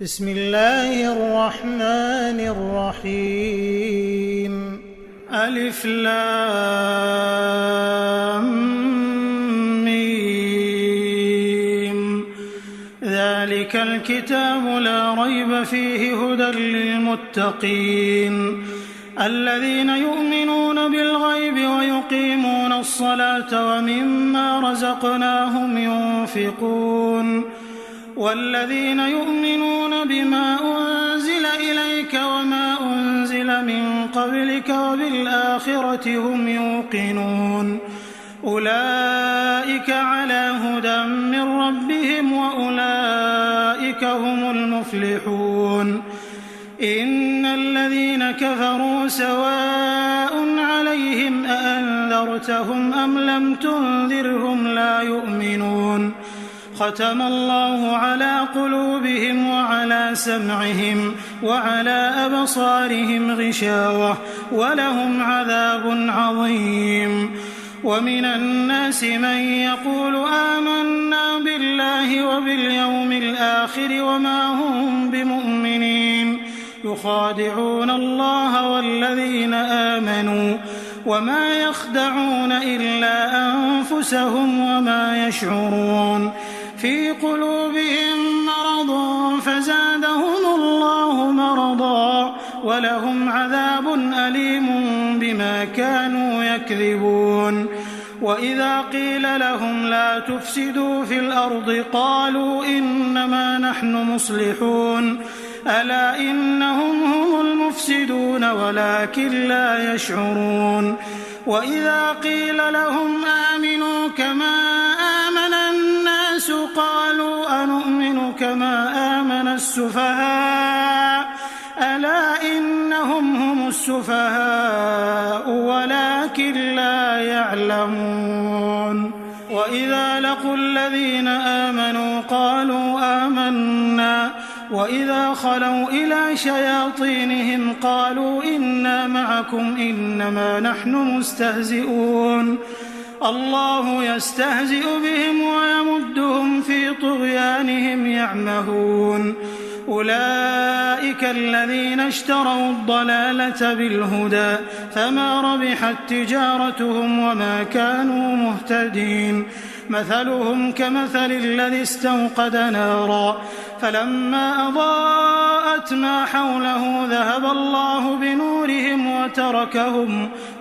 بسم الله الرحمن الرحيم ألف لام ميم ذلك الكتاب لا ريب فيه هدى للمتقين الذين يؤمنون بالغيب ويقيمون الصلاة ومما رزقناهم ينفقون والذين يؤمنون بما أنزل إليك وما أنزل من قبلك وبالآخرة هم يوقنون أولئك على هدى من ربهم وأولئك هم المفلحون إن الذين كفروا سواء عليهم أأنذرتهم أم لم تنذرهم لا يؤمنون ختم الله على قلوبهم وعلى سمعهم وعلى أبصارهم غشاوة ولهم عذاب عظيم ومن الناس من يقول آمنا بالله وباليوم الآخر وما هم بمؤمنين يخادعون الله والذين آمنوا وما يخدعون إلا أنفسهم وما يشعرون في قلوبهم مرض فزادهم الله مرضا ولهم عذاب أليم بما كانوا يكذبون وإذا قيل لهم لا تفسدوا في الأرض قالوا إنما نحن مصلحون ألا إنهم هم المفسدون ولكن لا يشعرون وإذا قيل لهم آمنوا كما آمن الناس قالوا أنؤمن كما آمن السفهاء ألا إنهم هم السفهاء ولكن لا يعلمون وإذا لقوا الذين آمنوا قالوا آمنا وإذا خلوا إلى شياطينهم قالوا إنا معكم إنما نحن مستهزئون الله يستهزئ بهم ويمدهم في طغيانهم يعمهون أولئك الذين اشتروا الضلالة بالهدى فما ربحت تجارتهم وما كانوا مهتدين مثلهم كمثل الذي استوقد نارا فلما أضاءت ما حوله ذهب الله بنورهم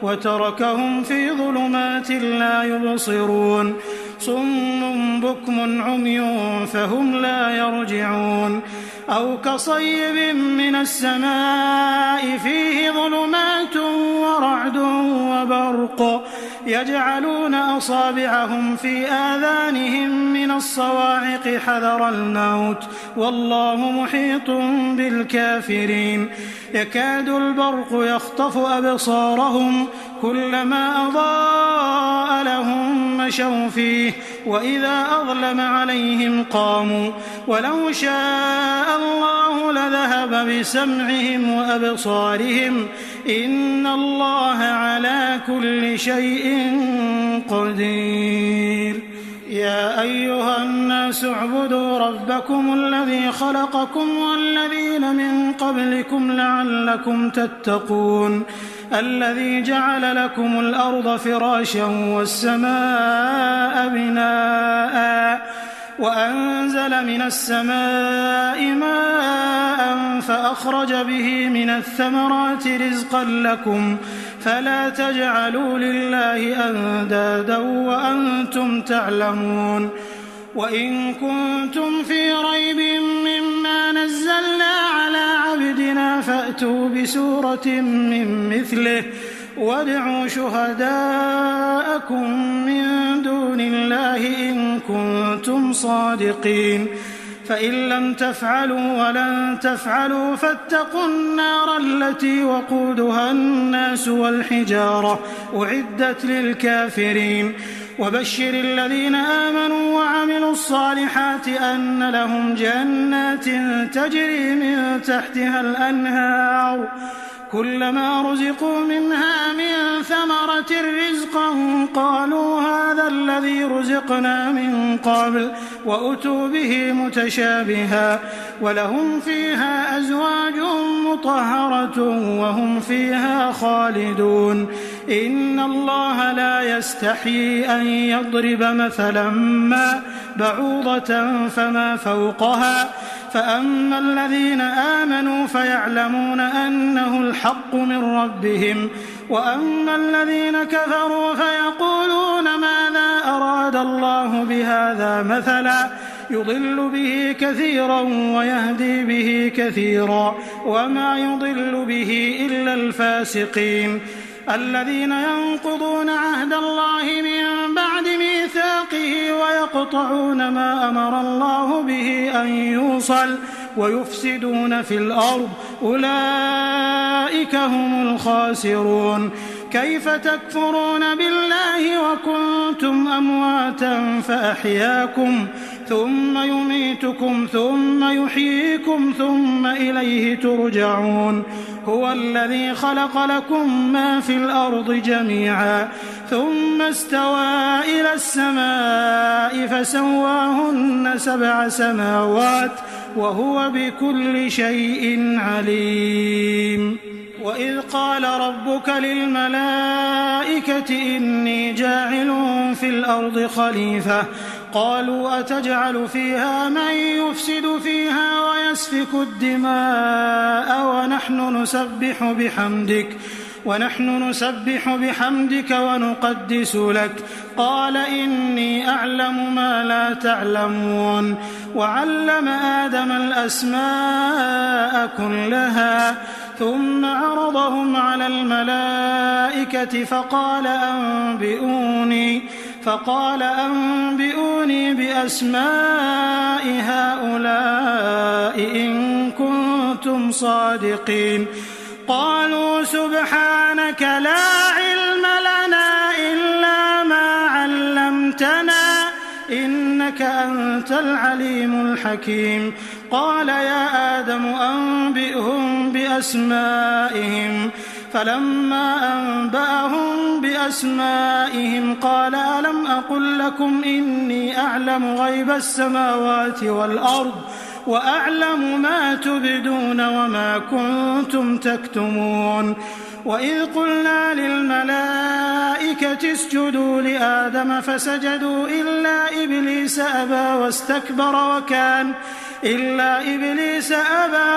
وتركهم في ظلمات لا يبصرون صم بكم عمي فهم لا يرجعون أو كصيب من السماء فيه ظلمات ورعد وبرق يجعلون أصابعهم في آذانهم من الصواعق حذر الموت والله محيط بالكافرين يكاد البرق يخطف أبصارهم كلما أضاء لهم مشوا فيه وإذا أظلم عليهم قاموا ولو شاء الله لذهب بسمعهم وأبصارهم إن الله على كل شيء قدير يا أيها الناس اعبدوا ربكم الذي خلقكم والذين من قبلكم لعلكم تتقون الذي جعل لكم الأرض فراشا والسماء بناء وأنزل من السماء ماء فأخرج به من الثمرات رزقا لكم فلا تجعلوا لله أندادا وأنتم تعلمون وإن كنتم في ريب مما نزلنا على عبدنا فأتوا بسورة من مثله وادعوا شهداءكم من دون الله إن كنتم صادقين فإن لم تفعلوا ولن تفعلوا فاتقوا النار التي وقودها الناس والحجارة أعدت للكافرين وبشر الذين آمنوا وعملوا الصالحات أن لهم جنات تجري من تحتها الأنهار كلما رزقوا منها من ثمرة رزقا قالوا هذا الذي رزقنا من قبل وأتوا به متشابها ولهم فيها أزواج مطهرة وهم فيها خالدون إن الله لا يستحيي أن يضرب مثلا ما بعوضة فما فوقها فأما الذين آمنوا فيعلمون أنه الحق من ربهم وأما الذين كفروا فيقولون ماذا أراد الله بهذا مثلا يضل به كثيرا ويهدي به كثيرا وما يضل به إلا الفاسقين الذين ينقضون عهد الله من بعد ميثاقه ويقطعون ما أمر الله به أن يوصل ويفسدون في الأرض أولئك هم الخاسرون كيف تكفرون بالله وكنتم أمواتا فأحياكم ثم يميتكم ثم يحييكم ثم إليه ترجعون هو الذي خلق لكم ما في الأرض جميعا ثم استوى إلى السماء فسواهن 7 سماوات وهو بكل شيء عليم وإذ قال ربك للملائكة إني جاعل في الأرض خليفة قالوا أتجعل فيها من يفسد فيها ويسفك الدماء ونحن نسبح بحمدك ونقدس لك قال إني أعلم ما لا تعلمون وعلم آدم الأسماء كلها ثم عرضهم على الملائكة فقال أنبئوني بأسماء هؤلاء إن كنتم صادقين قالوا سبحانك لا علم لنا إلا ما علمتنا إنك أنت العليم الحكيم قال يا آدم أنبئهم بأسمائهم فلما أنبأهم بأسمائهم قال ألم أقل لكم إني أعلم غيب السماوات والأرض وأعلم ما تبدون وما كنتم تكتمون وإذ قلنا للملائكة اسجدوا لآدم فسجدوا إلا إبليس أبى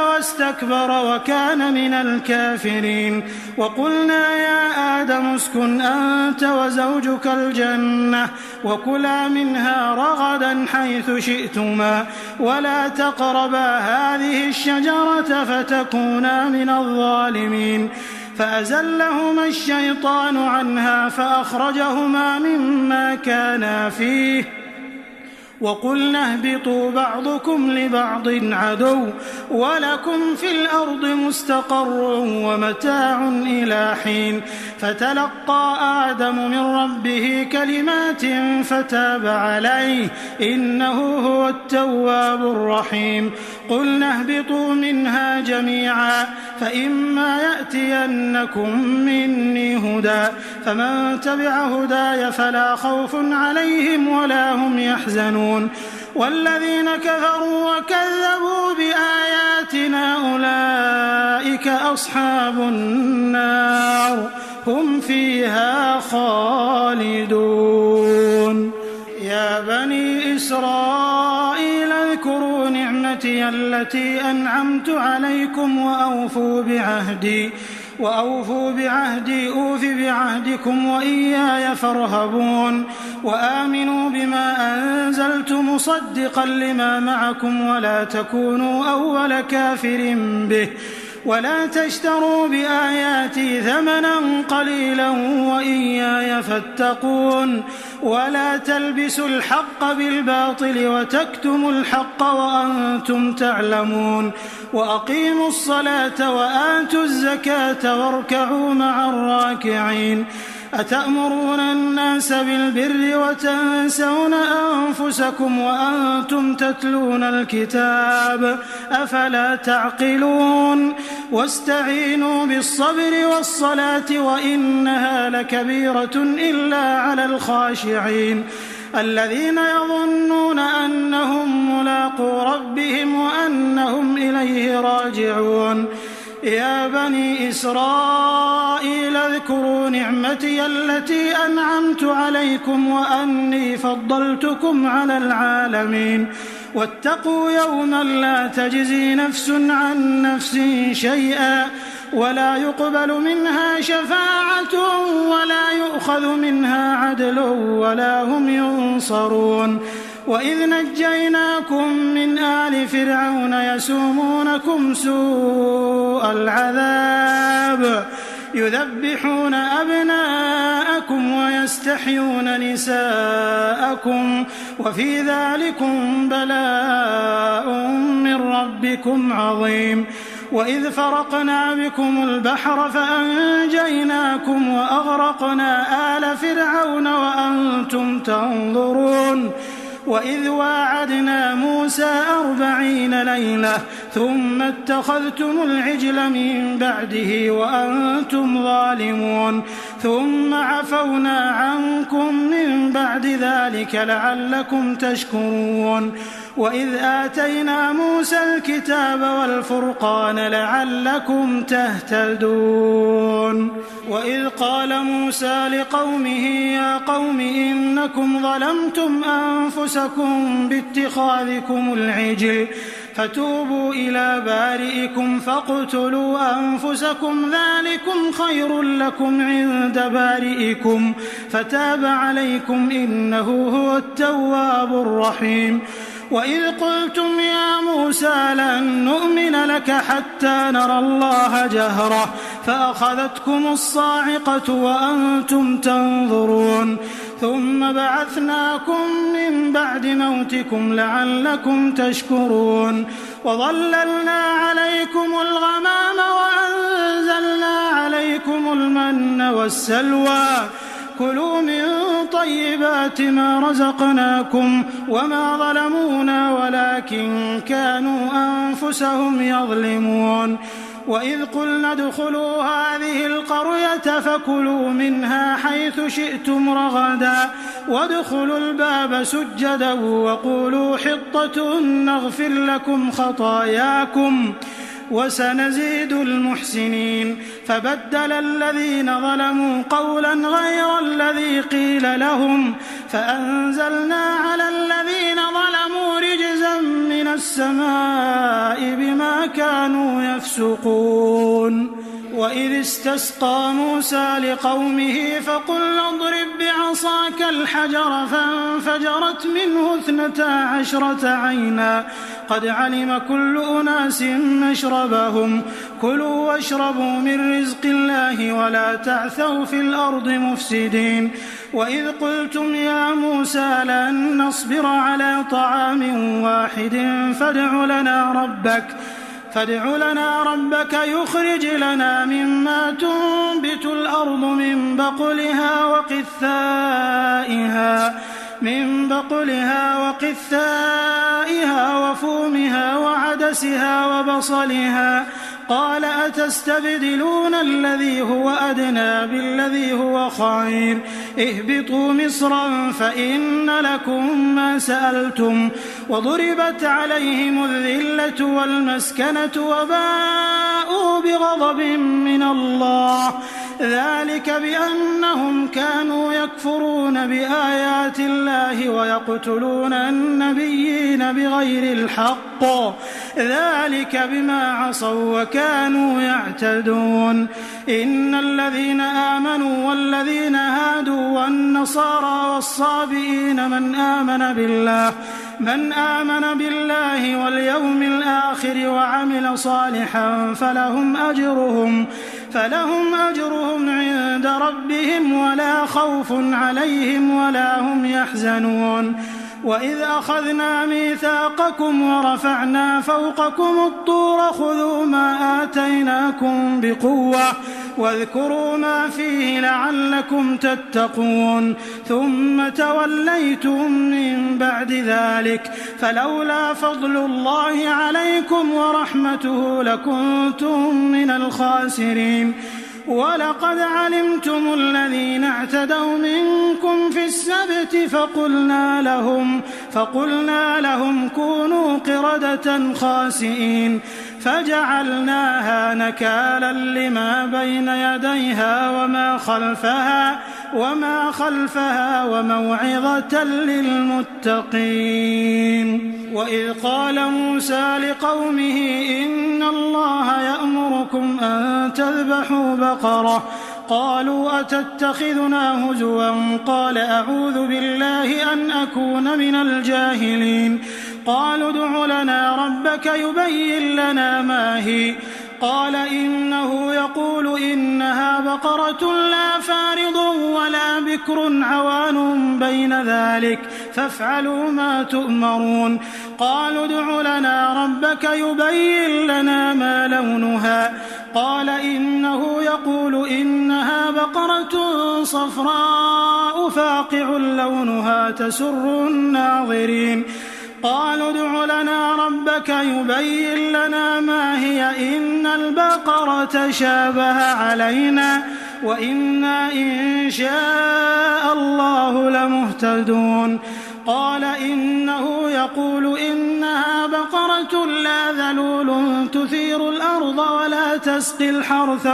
واستكبر وكان من الكافرين وقلنا يا آدم اسكن أنت وزوجك الجنة وكلا منها رغدا حيث شئتما ولا تقربا هذه الشجرة فتكونا من الظالمين فأزلهما الشيطان عنها فأخرجهما مما كانا فيه وقلنا اهبطوا بعضكم لبعض عدو ولكم في الأرض مستقر ومتاع إلى حين فتلقى آدم من ربه كلمات فتاب عليه إنه هو التواب الرحيم قلنا اهبطوا منها جميعا فإما يأتينكم مني هدى فمن تبع هداي فلا خوف عليهم ولا هم يحزنون والذين كفروا وكذبوا بآياتنا أولئك أصحاب النار هم فيها خالدون يا بني إسرائيل اذكروا نعمتي التي أنعمت عليكم وأوفوا بعهدي أوف بعهدكم وإياي فارهبون وآمنوا بما أنزلت مصدقا لما معكم ولا تكونوا أول كافر به ولا تشتروا بآياتي ثمنا قليلا وإياي فاتقون ولا تلبسوا الحق بالباطل وتكتموا الحق وأنتم تعلمون وأقيموا الصلاة وآتوا الزكاة واركعوا مع الراكعين أتأمرون الناس بالبر وتنسون أنفسكم وأنتم تتلون الكتاب أفلا تعقلون واستعينوا بالصبر والصلاة وإنها لكبيرة إلا على الخاشعين الذين يظنون أنهم ملاقو ربهم وأنهم إليه راجعون يا بني إسرائيل اذكروا نعمتي التي أنعمت عليكم وأني فضلتكم على العالمين واتقوا يوما لا تجزي نفس عن نفس شيئا ولا يقبل منها شفاعة ولا يؤخذ منها عدل ولا هم ينصرون وإذ نجيناكم من آل فرعون يسومونكم سوء العذاب يذبحون أبناءكم ويستحيون نساءكم وفي ذلكم بلاء من ربكم عظيم وإذ فرقنا بكم البحر فأنجيناكم وأغرقنا آل فرعون وأنتم تنظرون وإذ واعدنا موسى 40 ليلة ثم اتخذتم العجل من بعده وأنتم ظالمون ثم عفونا عنكم من بعد ذلك لعلكم تشكرون وإذ آتينا موسى الكتاب والفرقان لعلكم تهتدون وإذ قال موسى لقومه يا قوم إنكم ظلمتم أنفسكم باتخاذكم العجل فتوبوا إلى بارئكم فاقتلوا أنفسكم ذلكم خير لكم عند بارئكم فتاب عليكم إنه هو التواب الرحيم وإذ قلتم يا موسى لن نؤمن لك حتى نرى الله جهرة فأخذتكم الصاعقة وأنتم تنظرون ثم بعثناكم من بعد موتكم لعلكم تشكرون وظللنا عليكم الغمام وأنزلنا عليكم المن والسلوى كلوا من طيبات ما رزقناكم وما ظلمونا ولكن كانوا أنفسهم يظلمون وإذ قلنا ادخلوا هذه القرية فكلوا منها حيث شئتم رغدا وادخلوا الباب سجدا وقولوا حطة نغفر لكم خطاياكم وسنزيد المحسنين فبدل الذين ظلموا قولا غير الذي قيل لهم فأنزلنا على الذين ظلموا رجزا من السماء بما كانوا يفسقون وإذ استسقى موسى لقومه فقل اضرب بعصاك الحجر فانفجرت منه 12 عينا قد علم كل أناس مشربهم كلوا واشربوا من رزق الله ولا تعثوا في الأرض مفسدين وإذ قلتم يا موسى لن نصبر على طعام واحد فادع لنا ربك يخرج لنا مما تنبت الأرض من بقلها وقثائها وفومها وعدسها وبصلها قال أتستبدلون الذي هو أدنى بالذي هو خير اهبطوا مصرا فإن لكم ما سألتم وضربت عليهم الذلة والمسكنة وباءوا بغضب من الله ذلك بأنهم كانوا يكفرون بآيات الله ويقتلون النبيين بغير الحق ذلك بما عصوا وكانوا يعتدون إن الذين آمنوا والذين هادوا والنصارى والصابئين من آمن بالله واليوم الآخر وعمل صالحا فلهم أجرهم عند ربهم ولا خوف عليهم ولا هم يحزنون وإذ أخذنا ميثاقكم ورفعنا فوقكم الطور خذوا ما آتيناكم بقوة واذكروا ما فيه لعلكم تتقون ثم توليتم من بعد ذلك فلولا فضل الله عليكم ورحمته لكنتم من الخاسرين ولقد علمتم الذين اعتدوا منكم في السبت فقلنا لهم كونوا قردة خاسئين فجعلناها نكالا لما بين يديها وما خلفها وموعظة للمتقين. وإذ قال موسى لقومه إن الله يأمركم أن تذبحوا بقرة قالوا أتتخذنا هزوا قال أعوذ بالله أن أكون من الجاهلين قالوا ادع لنا ربك يبين لنا ما هي قال إنه يقول إنها بقرة لا فارض ولا بكر عوان بين ذلك فافعلوا ما تؤمرون قالوا ادع لنا ربك يبين لنا ما لونها قال إنه يقول إنها بقرة صفراء فاقع لونها تسر الناظرين قالوا ادع لنا ربك يبين لنا ما هي إن البقرة شابه علينا وإنا إن شاء الله لمهتدون قال إنه يقول إنها بقرة لا ذلول تثير الأرض ولا تسقي الحرث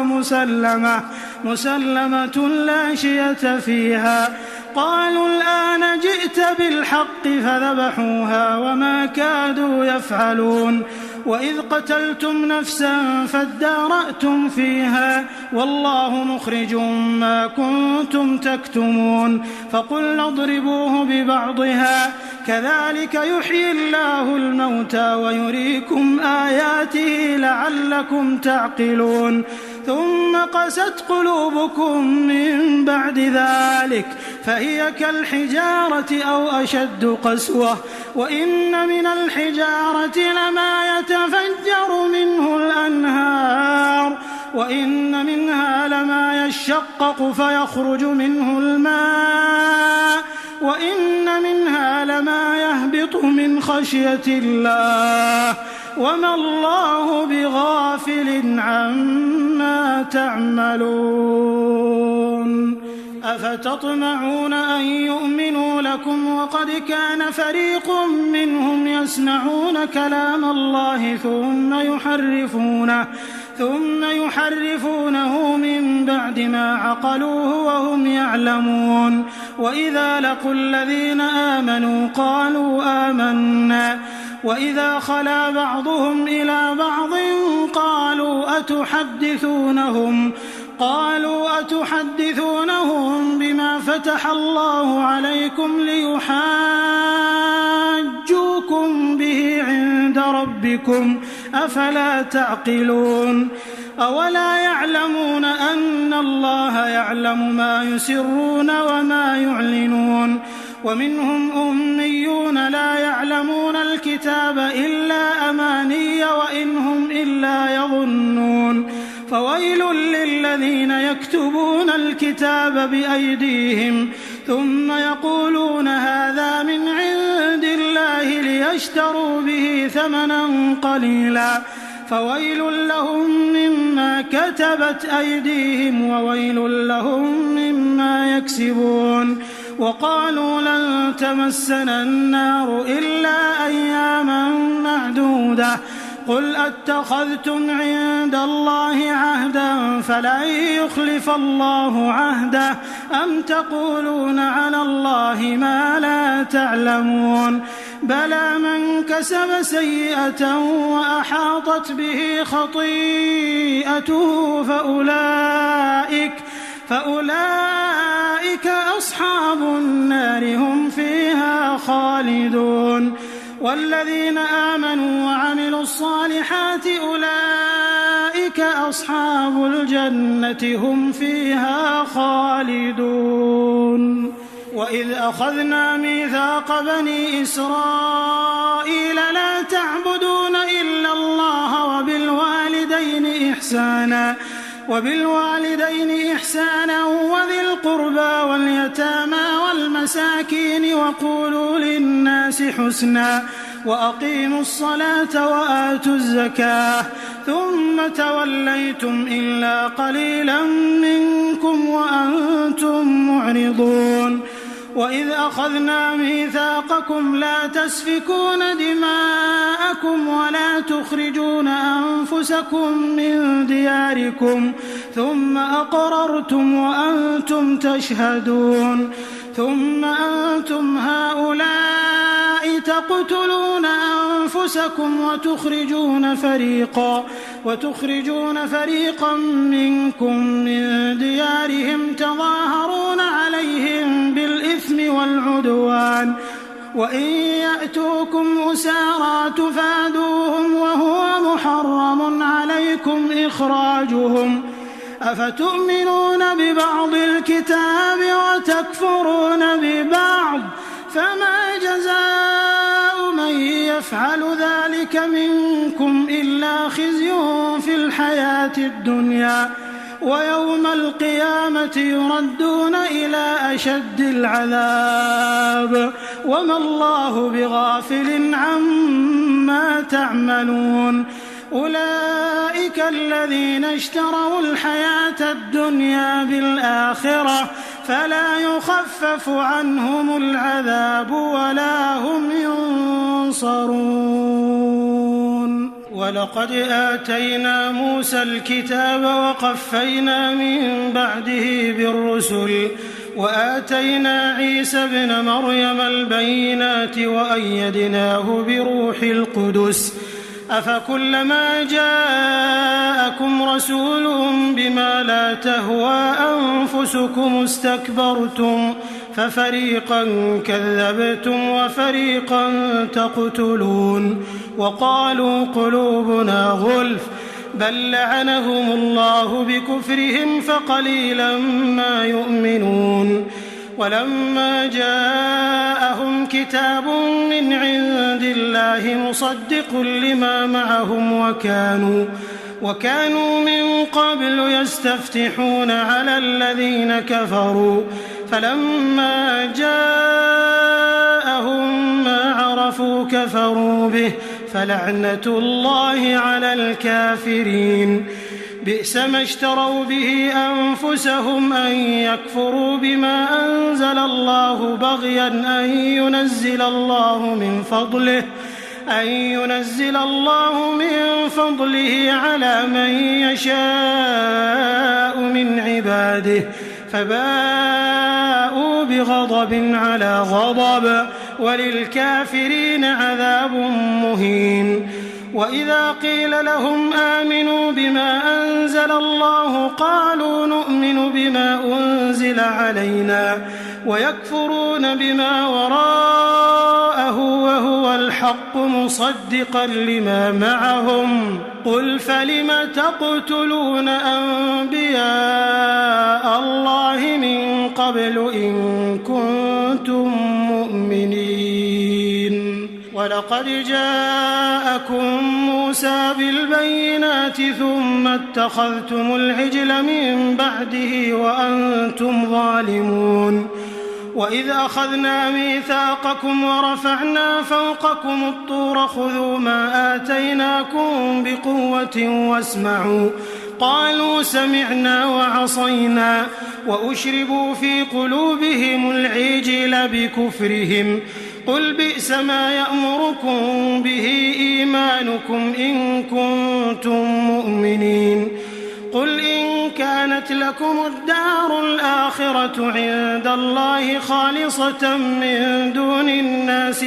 مسلمة لا شية فيها قالوا الآن جئت بالحق فذبحوها وما كادوا يفعلون وإذ قتلتم نفسا فادارأتم فيها والله مخرج ما كنتم تكتمون فقلنا اضربوه ببعضها كذلك يحيي الله الموتى ويريكم آياته لعلكم تعقلون ثم قست قلوبكم من بعد ذلك فهي كالحجارة أو أشد قسوة وإن من الحجارة لما يتفجر منه الأنهار وإن منها لما يشقق فيخرج منه الماء وإن منها لما يهبط من خشية الله وما الله بغافل عما تعملون أفتطمعون أن يؤمنوا لكم وقد كان فريق منهم يسمعون كلام الله ثم يحرفونه من بعد ما عقلوه وهم يعلمون وإذا لقوا الذين آمنوا قالوا آمنا وإذا خلا بعضهم إلى بعض قالوا أتحدثونهم بما فتح الله عليكم ليحاجوكم به عند ربكم أفلا تعقلون أولا يعلمون أن الله يعلم ما يسرون وما يعلنون ومنهم أميون لا يعلمون الكتاب إلا أماني وإن هم إلا يظنون فويل للذين يكتبون الكتاب بأيديهم ثم يقولون هذا من عند الله ليشتروا به ثمنا قليلا فويل لهم مما كتبت أيديهم وويل لهم مما يكسبون وقالوا لن تمسنا النار إلا أياما معدودة قل أتخذتم عند الله عهدا فلن يخلف الله عهده أم تقولون على الله ما لا تعلمون بلى من كسب سيئة وأحاطت به خطيئته فأولئك أصحاب النار هم فيها خالدون والذين آمنوا وعملوا الصالحات أولئك أصحاب الجنة هم فيها خالدون وإذ أخذنا ميثاق بني إسرائيل لا تعبدون إلا الله وبالوالدين إحسانا وبالوالدين إحسانا وذي القربى واليتامى والمساكين وقولوا للناس حسنا وأقيموا الصلاة وآتوا الزكاة ثم توليتم إلا قليلا منكم وأنتم معرضون وإذ أخذنا ميثاقكم لا تسفكون دماءكم ولا تخرجون أنفسكم من دياركم ثم أقررتم وأنتم تشهدون ثم أنتم هؤلاء تقتلون أنفسكم وتخرجون فريقا منكم من ديارهم تظاهرون عليهم بالإثم والعدوان وإن يأتوكم أسارى تفادوهم وهو محرم عليكم إخراجهم أفتؤمنون ببعض الكتاب وتكفرون ببعض فما جزاء من يفعل ذلك منكم إلا خزي في الحياة الدنيا ويوم القيامة يردون إلى أشد العذاب وما الله بغافل عما تعملون أولئك الذين اشتروا الحياة الدنيا بالآخرة فلا يخفف عنهم العذاب ولا هم ينصرون ولقد آتينا موسى الكتاب وقفينا من بعده بالرسل وآتينا عيسى ابن مريم البينات وأيدناه بروح القدس أفكلما جاءكم رسول بما لا تهوى أنفسكم استكبرتم ففريقا كذبتم وفريقا تقتلون وقالوا قلوبنا غلف بل لعنهم الله بكفرهم فقليلا ما يؤمنون ولما جاءهم كتاب من عند الله مصدق لما معهم وكانوا من قبل يستفتحون على الذين كفروا فلما جاءهم ما عرفوا كفروا به فلعنة الله على الكافرين بئس ما اشتروا به أنفسهم أن يكفروا بما أنزل الله بغيا أن ينزل الله من فضله على من يشاء من عباده فباءوا بغضب على غضب وللكافرين عذاب مهين وإذا قيل لهم آمنوا بما أنزل الله قالوا نؤمن بما أنزل علينا ويكفرون بما وراءه وهو الحق مصدقا لما معهم قل فلم تقتلون أنبياء الله من قبل إن كنتم مؤمنين ولقد جاءكم موسى بالبينات ثم اتخذتم العجل من بعده وأنتم ظالمون وإذ أخذنا ميثاقكم ورفعنا فوقكم الطور خذوا ما آتيناكم بقوة واسمعوا قالوا سمعنا وعصينا وأشربوا في قلوبهم العجل بكفرهم قل بئس ما يأمركم به إيمانكم إن كنتم مؤمنين قل إن كانت لكم الدار الآخرة عند الله خالصة من دون الناس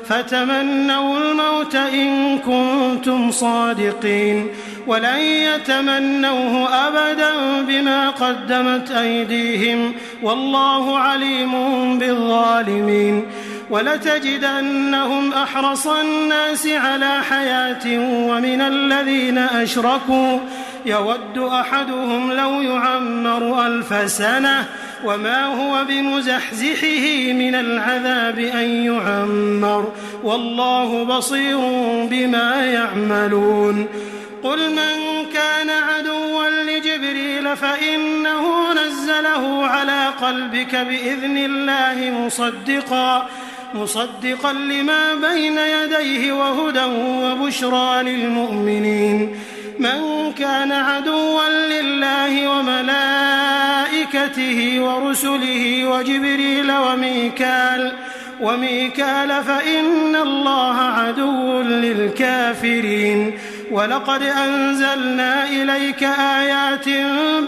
فتمنوا الموت إن كنتم صادقين ولن يتمنوه أبدا بما قدمت أيديهم والله عليم بالظالمين ولتجدنهم أحرص الناس على حياة ومن الذين أشركوا يود أحدهم لو يعمر 1000 سنة وما هو بمزحزحه من العذاب أن يعمر والله بصير بما يعملون قل من كان عدوا لجبريل فإنه نزله على قلبك بإذن الله مصدقا لما بين يديه وهدى وبشرى للمؤمنين. من كان عدوا لله وملائكته ورسله وجبريل وميكال فإن الله عدو للكافرين. ولقد أنزلنا إليك آيات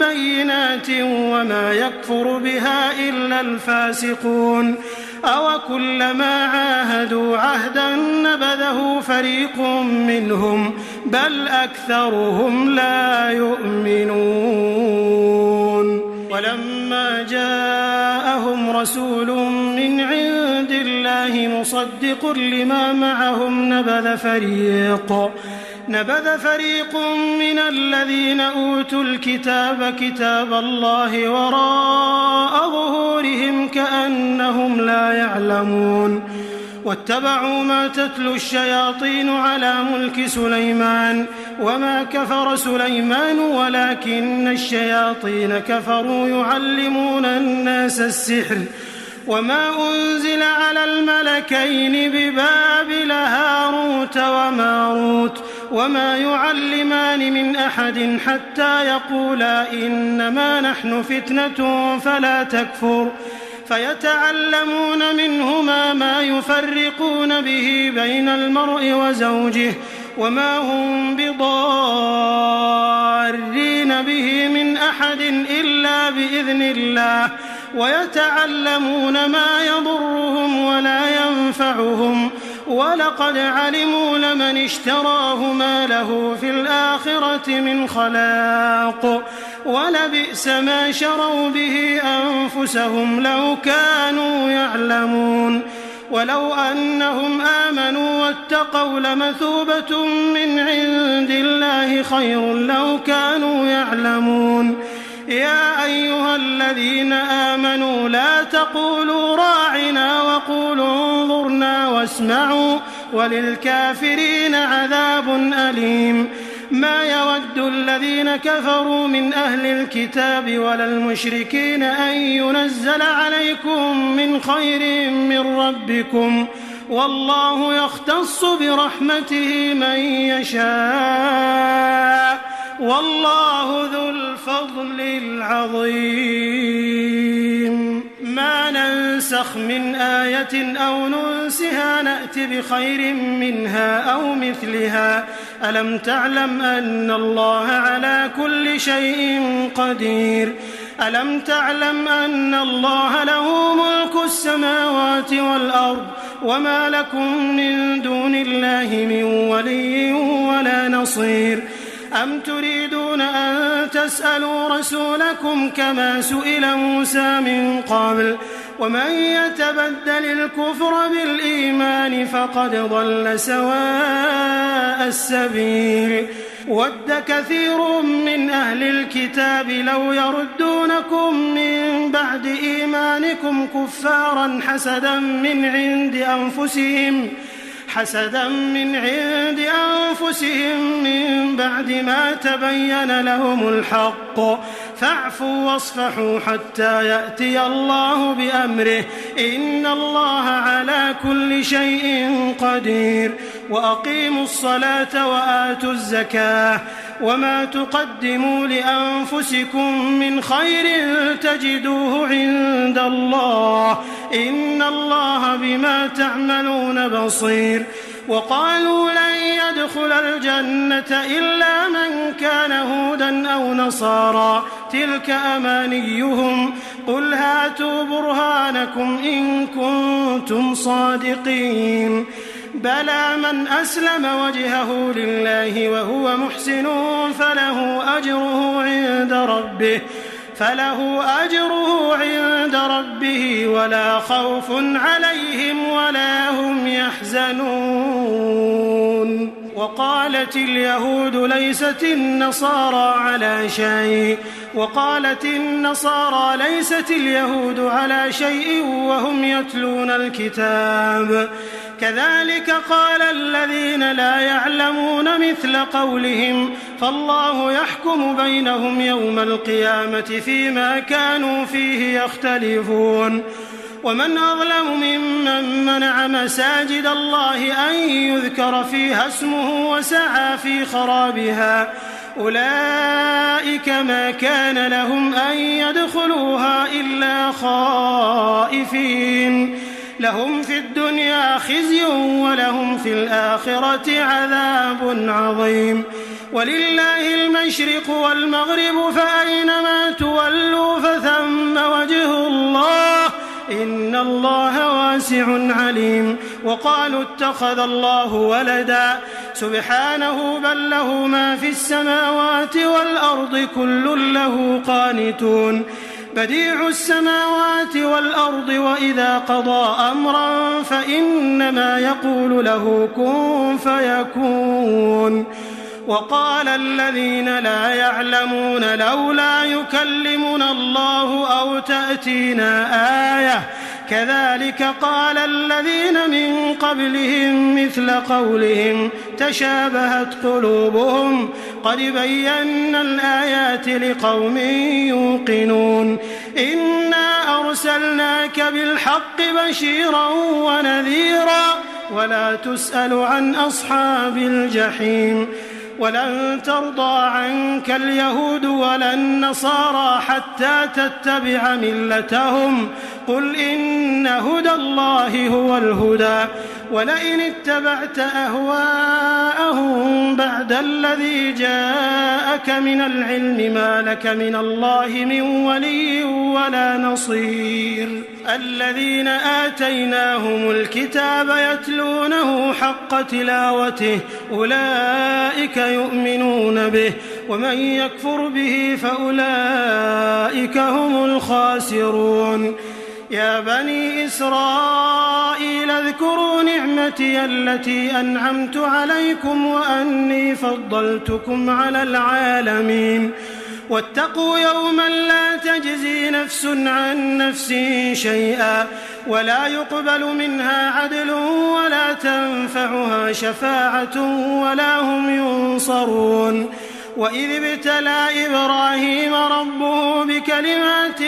بينات وما يكفر بها إلا الفاسقون. أوكلما عاهدوا عهدا نبذه فريق منهم بل أكثرهم لا يؤمنون. ولما جاءهم رسول من عند الله مصدق لما معهم نبذ فريق من الذين أوتوا الكتاب كتاب الله وراء ظهورهم كأنهم لا يعلمون. واتبعوا ما تتلو الشياطين على ملك سليمان وما كفر سليمان ولكن الشياطين كفروا يعلمون الناس السحر وما أنزل على الملكين ببابل هاروت وماروت وما يعلمان من أحد حتى يقولا إنما نحن فتنة فلا تكفر فيتعلمون منهما ما يفرقون به بين المرء وزوجه وما هم بضارين به من أحد إلا بإذن الله ويتعلمون ما يضرهم ولا ينفعهم ولقد علموا لمن اشتراه ما له في الآخرة من خلاق ولبئس ما شروا به أنفسهم لو كانوا يعلمون. ولو أنهم آمنوا واتقوا لمثوبة من عند الله خير لو كانوا يعلمون. يا أيها الذين آمنوا لا تقولوا راعنا وقولوا انظرنا واسمعوا وللكافرين عذاب أليم. ما يود الذين كفروا من أهل الكتاب ولا المشركين أن ينزل عليكم من خير من ربكم والله يختص برحمته من يشاء والله ذو الفضل العظيم. ما ننسخ من آية أو ننسها نأت بخير منها أو مثلها. ألم تعلم أن الله على كل شيء قدير. ألم تعلم أن الله له ملك السماوات والأرض وما لكم من دون الله من ولي ولا نصير. أم تريدون أن تسألوا رسولكم كما سئل موسى من قبل ومن يتبدل الكفر بالإيمان فقد ضل سواء السبيل. ود كثير من أهل الكتاب لو يردونكم من بعد إيمانكم كفارا حسدا من عند أنفسهم من بعد ما تبين لهم الحق فاعفوا واصفحوا حتى يأتي الله بأمره إن الله على كل شيء قدير. وأقيموا الصلاة وآتوا الزكاة وما تقدموا لأنفسكم من خير تجدوه عند الله إن الله بما تعملون بصير. وقالوا لن يدخل الجنة إلا من كان هودا أو نصارى تلك أمانيهم قل هاتوا برهانكم إن كنتم صادقين. بلى من أسلم وجهه لله وهو محسن فله أجره عند ربه ولا خوف عليهم ولا هم يحزنون. وقالت اليهود ليست النصارى ليست اليهود على شيء وهم يتلون الكتاب كذلك قال الذين لا يعلمون مثل قولهم فالله يحكم بينهم يوم القيامة فيما كانوا فيه يختلفون ومن أظلم ممن منع مساجد الله أن يذكر فيها اسمه وسعى في خرابها أولئك ما كان لهم أن يدخلوها إلا خائفين لهم في الدنيا خزي ولهم في الآخرة عذاب عظيم ولله المشرق والمغرب فأينما تولوا فثم وجه الله إن الله واسع عليم وقالوا اتخذ الله ولدا سبحانه بل له ما في السماوات والأرض كل له قانتون بديع السماوات والأرض وإذا قضى أمرا فإنما يقول له كن فيكون وقال الذين لا يعلمون لولا يكلمنا الله أو تأتينا آية كذلك قال الذين من قبلهم مثل قولهم تشابهت قلوبهم قد بينا الآيات لقوم يوقنون إنا أرسلناك بالحق بشيرا ونذيرا ولا تسأل عن أصحاب الجحيم ولن ترضى عنك اليهود ولا النصارى حتى تتبع ملتهم قل إن هدى الله هو الهدى ولئن اتبعت أهواءهم بعد الذي جاءك من العلم ما لك من الله من ولي ولا نصير الذين آتيناهم الكتاب يتلونه حق تلاوته أولئك يؤمنون به ومن يكفر به فأولئك هم الخاسرون يا بني إسرائيل اذكروا نعمتي التي أنعمت عليكم وأني فضلتكم على العالمين واتقوا يوما لا تجزي نفس عن نفس شيئا ولا يقبل منها عدل ولا تنفعها شفاعة ولا هم ينصرون وإذ ابتلى إبراهيم ربه بكلمات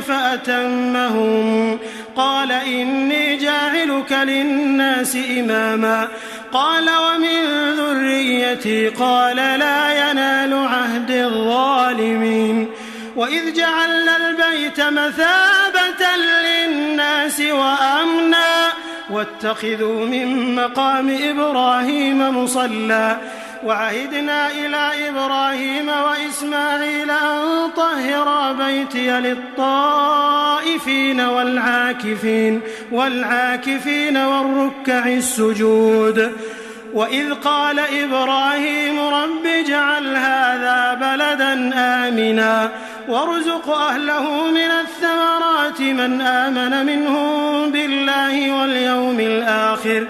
فأتمهم قال إني جاعلك للناس إماما قال ومن ذريتي قال لا ينال عهد الظالمين وإذ جعلنا البيت مثابة للناس وأمنا واتخذوا من مقام إبراهيم مصلى وعهدنا إلى إبراهيم وإسماعيل أن طهرا بيتي للطائفين والعاكفين والركع السجود وإذ قال إبراهيم رب اجعل هذا بلدا آمنا وارزق أهله من الثمرات من آمن منهم بالله واليوم الآخر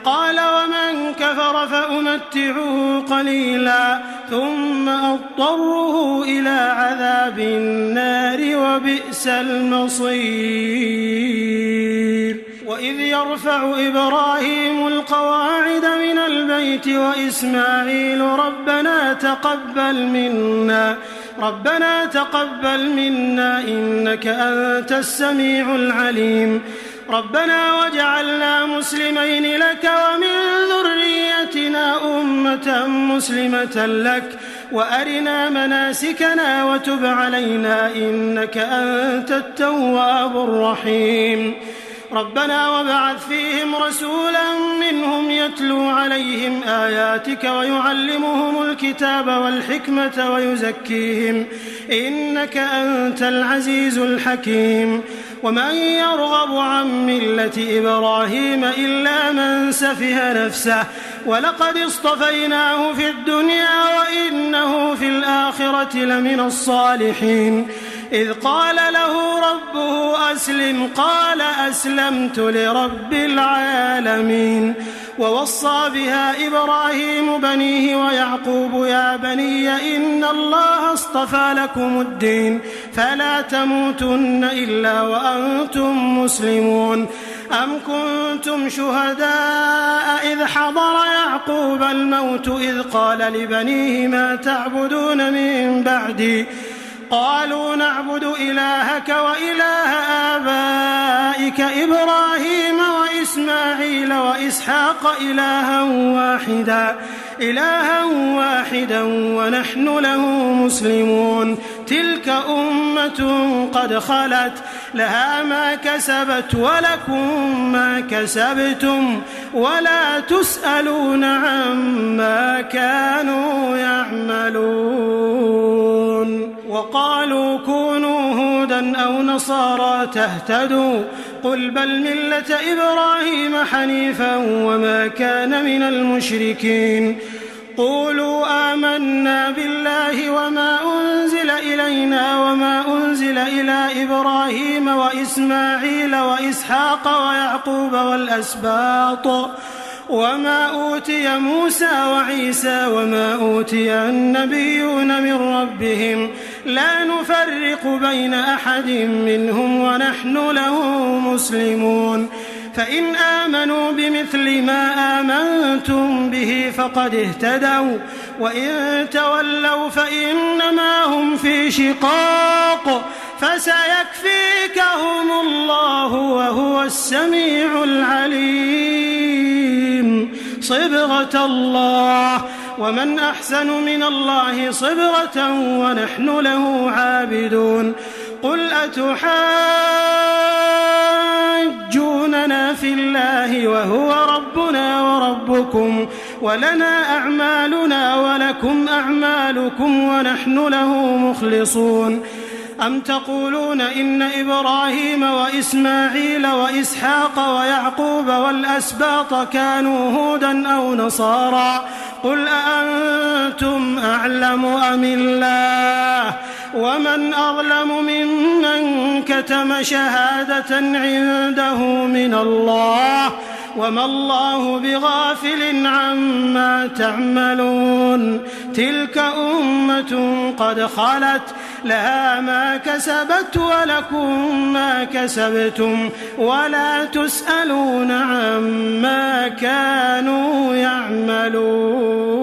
قال ومن كفر فأمتعه قليلا ثم أضطره إلى عذاب النار وبئس المصير وإذ يرفع إبراهيم القواعد من البيت وإسماعيل ربنا تقبل منا إنك أنت السميع العليم ربنا واجعلنا مسلمين لك ومن ذريتنا أمة مسلمة لك وأرنا مناسكنا وتب علينا إنك أنت التواب الرحيم ربنا وابعث فيهم رسولا منهم يتلو عليهم آياتك ويعلمهم الكتاب والحكمة ويزكيهم إنك أنت العزيز الحكيم ومن يرغب عن ملة إبراهيم إلا من سفه نفسه ولقد اصطفيناه في الدنيا وإنه في الآخرة لمن الصالحين إذ قال له ربه أسلم قال أسلمت لرب العالمين ووصى بها إبراهيم بنيه ويعقوب يا بني إن الله اصطفى لكم الدين فلا تموتن إلا وأنتم مسلمون أم كنتم شهداء إذ حضر يعقوب الموت إذ قال لبنيه ما تعبدون من بعدي قالوا نعبد إلهك وإله آبائك إبراهيم وإسماعيل وإسحاق إلها واحدا ونحن له مسلمون تلك أمة قد خلت لها ما كسبت ولكم ما كسبتم ولا تسألون عما كانوا يعملون وقالوا كونوا هودا أو نصارى تهتدوا قل بل ملة إبراهيم حنيفا وما كان من المشركين قولوا آمنا بالله وما أنزل إلينا وما أنزل إلى إبراهيم وإسماعيل وإسحاق ويعقوب والأسباط وما أوتي موسى وعيسى وما أوتي النبيون من ربهم لا نفرق بين أحد منهم ونحن له مسلمون فإن آمنوا بمثل ما آمنتم به فقد اهتدوا وإن تولوا فإنما هم في شقاق فسيكفيكهم الله وهو السميع العليم صبغة الله ومن أحسن من الله صبغة ونحن له عابدون قل أتحاجوننا في الله وهو ربنا وربكم ولنا أعمالنا ولكم أعمالكم ونحن له مخلصون أم تقولون إن إبراهيم وإسماعيل وإسحاق ويعقوب والأسباط كانوا هودا أو نصارى قل أأنتم أعلم أم الله ومن أظلم ممن كتم شهادة عنده من الله وما الله بغافل عما تعملون تلك أمة قد خلت لها ما كسبت ولكم ما كسبتم ولا تسألون عما كانوا يعملون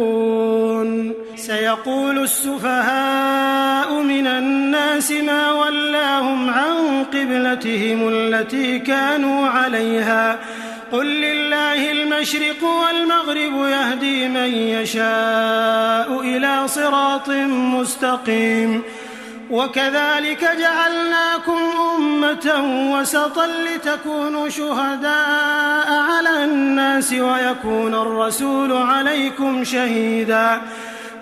سيقول السفهاء من الناس ما ولاهم عن قبلتهم التي كانوا عليها قل لله المشرق والمغرب يهدي من يشاء إلى صراط مستقيم وكذلك جعلناكم أمة وسطا لتكونوا شهداء على الناس ويكون الرسول عليكم شهيدا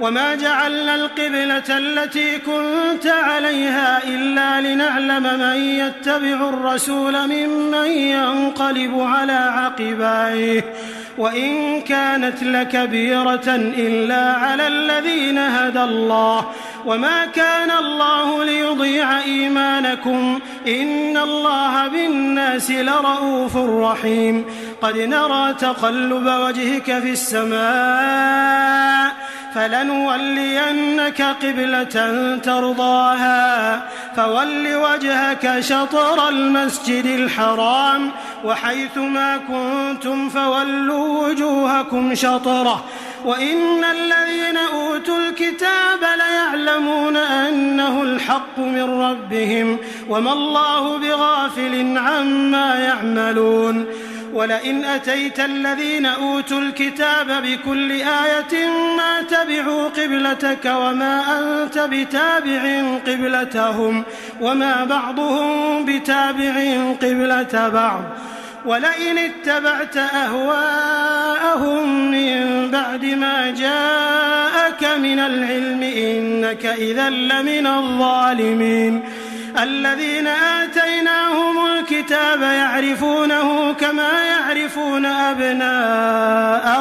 وما جعلنا القبلة التي كنت عليها إلا لنعلم من يتبع الرسول ممن ينقلب على عقبيه وإن كانت لكبيرة إلا على الذين هدى الله وما كان الله ليضيع إيمانكم إن الله بالناس لرؤوف رحيم قد نرى تقلب وجهك في السماء فلنولينك قبلة ترضاها فول وجهك شطر المسجد الحرام وحيث ما كنتم فولوا وجوهكم شطره وإن الذين أوتوا الكتاب ليعلمون أنه الحق من ربهم وما الله بغافل عما يعملون ولئن أتيت الذين أوتوا الكتاب بكل آية ما تبعوا قبلتك وما أنت بتابع قبلتهم وما بعضهم بتابع قبلة بعض ولئن اتبعت أهواءهم من بعد ما جاءك من العلم إنك إذا لمن الظالمين الذين آتيناهم الكتاب يعرفونه كما يعرفون أبناءهم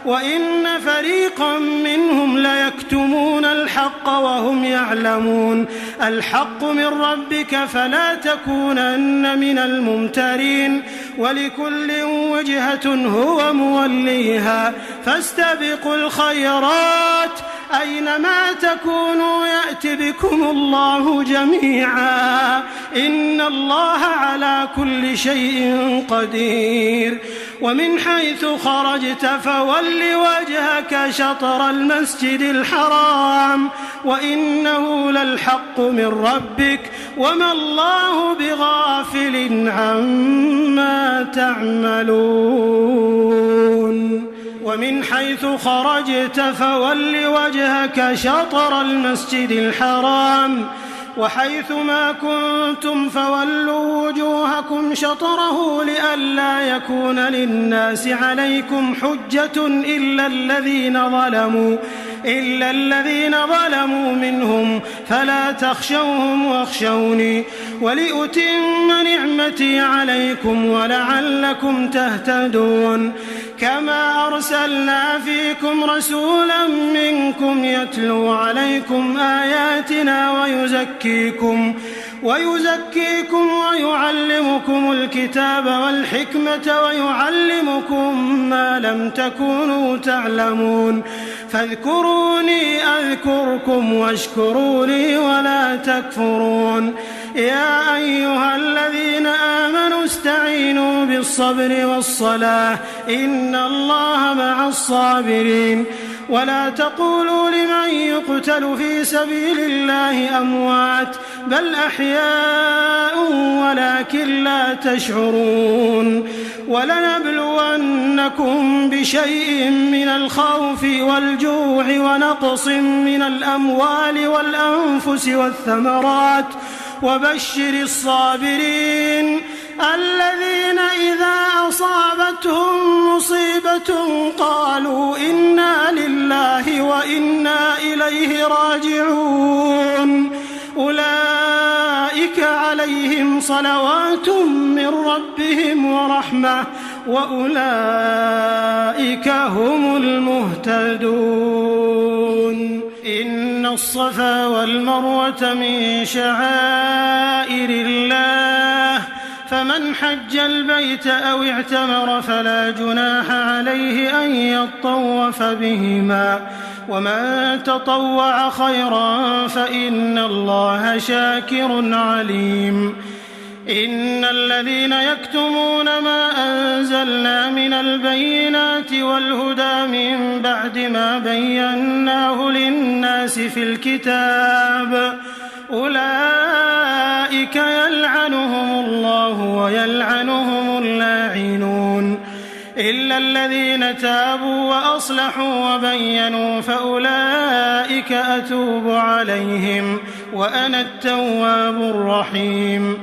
وإن فريقا منهم ليكتمون الحق وهم يعلمون الحق من ربك فلا تكونن من الممترين ولكل وجهة هو موليها فاستبقوا الخيرات أينما تكونوا يأت بكم الله جميعا إن الله على كل شيء قدير ومن حيث خرجت فول وجهك شطر المسجد الحرام وإنه للحق من ربك وما الله بغافل عما تعملون ومن حيث خرجت فول وجهك شطر المسجد الحرام وحيث ما كنتم فولوا وجوهكم شطره لئلا يكون للناس عليكم حجة إلا الذين ظلموا منهم فلا تخشوهم واخشوني ولأتم نعمتي عليكم ولعلكم تهتدون كما أرسلنا فيكم رسولا منكم يتلو عليكم آياتنا ويزكيكم ويعلمكم الكتاب والحكمة ويعلمكم ما لم تكونوا تعلمون فاذكروني أذكركم واشكروا لي ولا تكفرون يا أيها الذين آمنوا استعينوا بالصبر والصلاة إن الله مع الصابرين ولا تقولوا لمن يقتل في سبيل الله أموات بل أحياء ولكن لا تشعرون ولنبلونكم بشيء من الخوف والجوع ونقص من الأموال والأنفس والثمرات وبشر الصابرين الذين إذا أصابتهم مصيبة قالوا إنا لله وإنا إليه راجعون أولئك عليهم صلوات من ربهم ورحمة وأولئك هم المهتدون إن الصفا والمروة من شعائر الله فمن حج البيت أو اعتمر فلا جناح عليه أن يطوف بهما ومن تطوع خيرا فإن الله شاكر عليم إن الذين يكتمون ما أنزلنا من البينات والهدى من بعد ما بيناه للناس في الكتاب أولئك يلعنهم الله ويلعنهم اللاعنون إلا الذين تابوا وأصلحوا وبينوا فأولئك أتوب عليهم وأنا التواب الرحيم